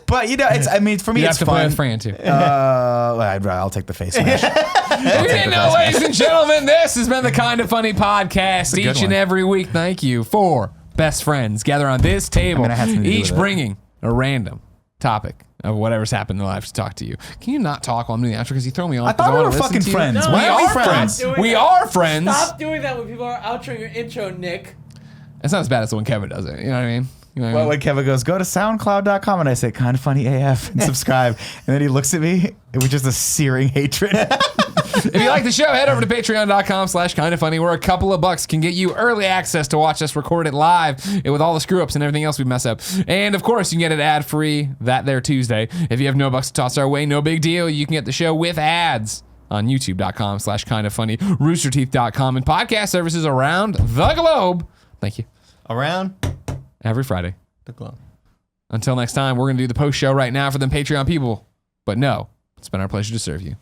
But you know, for me, You it's have to fun. play with Fran too. I'll take the face smash. If you didn't know, ladies and gentlemen, this has been the Kind of Funny podcast a good each and one. every week. Thank you. 4 best friends gather on this table, I had something to do each with it. bringing a random topic of whatever's happened in their life to talk to you. Can you not talk while I'm doing the outro because you throw me off? I thought we wanna were listen fucking to you? friends. No, We Why are we are friends? friends. Doing We that. are friends. Stop doing that when people are outroing your intro, Nick. It's not as bad as when Kevin does it. You know what I mean? You know what I Well, mean? like Kevin goes, go to soundcloud.com, and I say, kind of funny AF, and subscribe. And then he looks at me, it was just a searing hatred. If you like the show, head over to patreon.com/kindoffunny, where a couple of bucks can get you early access to watch us record it live with all the screw ups and everything else we mess up. And of course, you can get it ad free that there Tuesday. If you have no bucks to toss our way, no big deal. You can get the show with ads on youtube.com/kindoffunny, roosterteeth.com, and podcast services around the globe. Thank you. Around Every Friday. the globe. Until next time, we're going to do the post show right now for them Patreon people. But no, it's been our pleasure to serve you.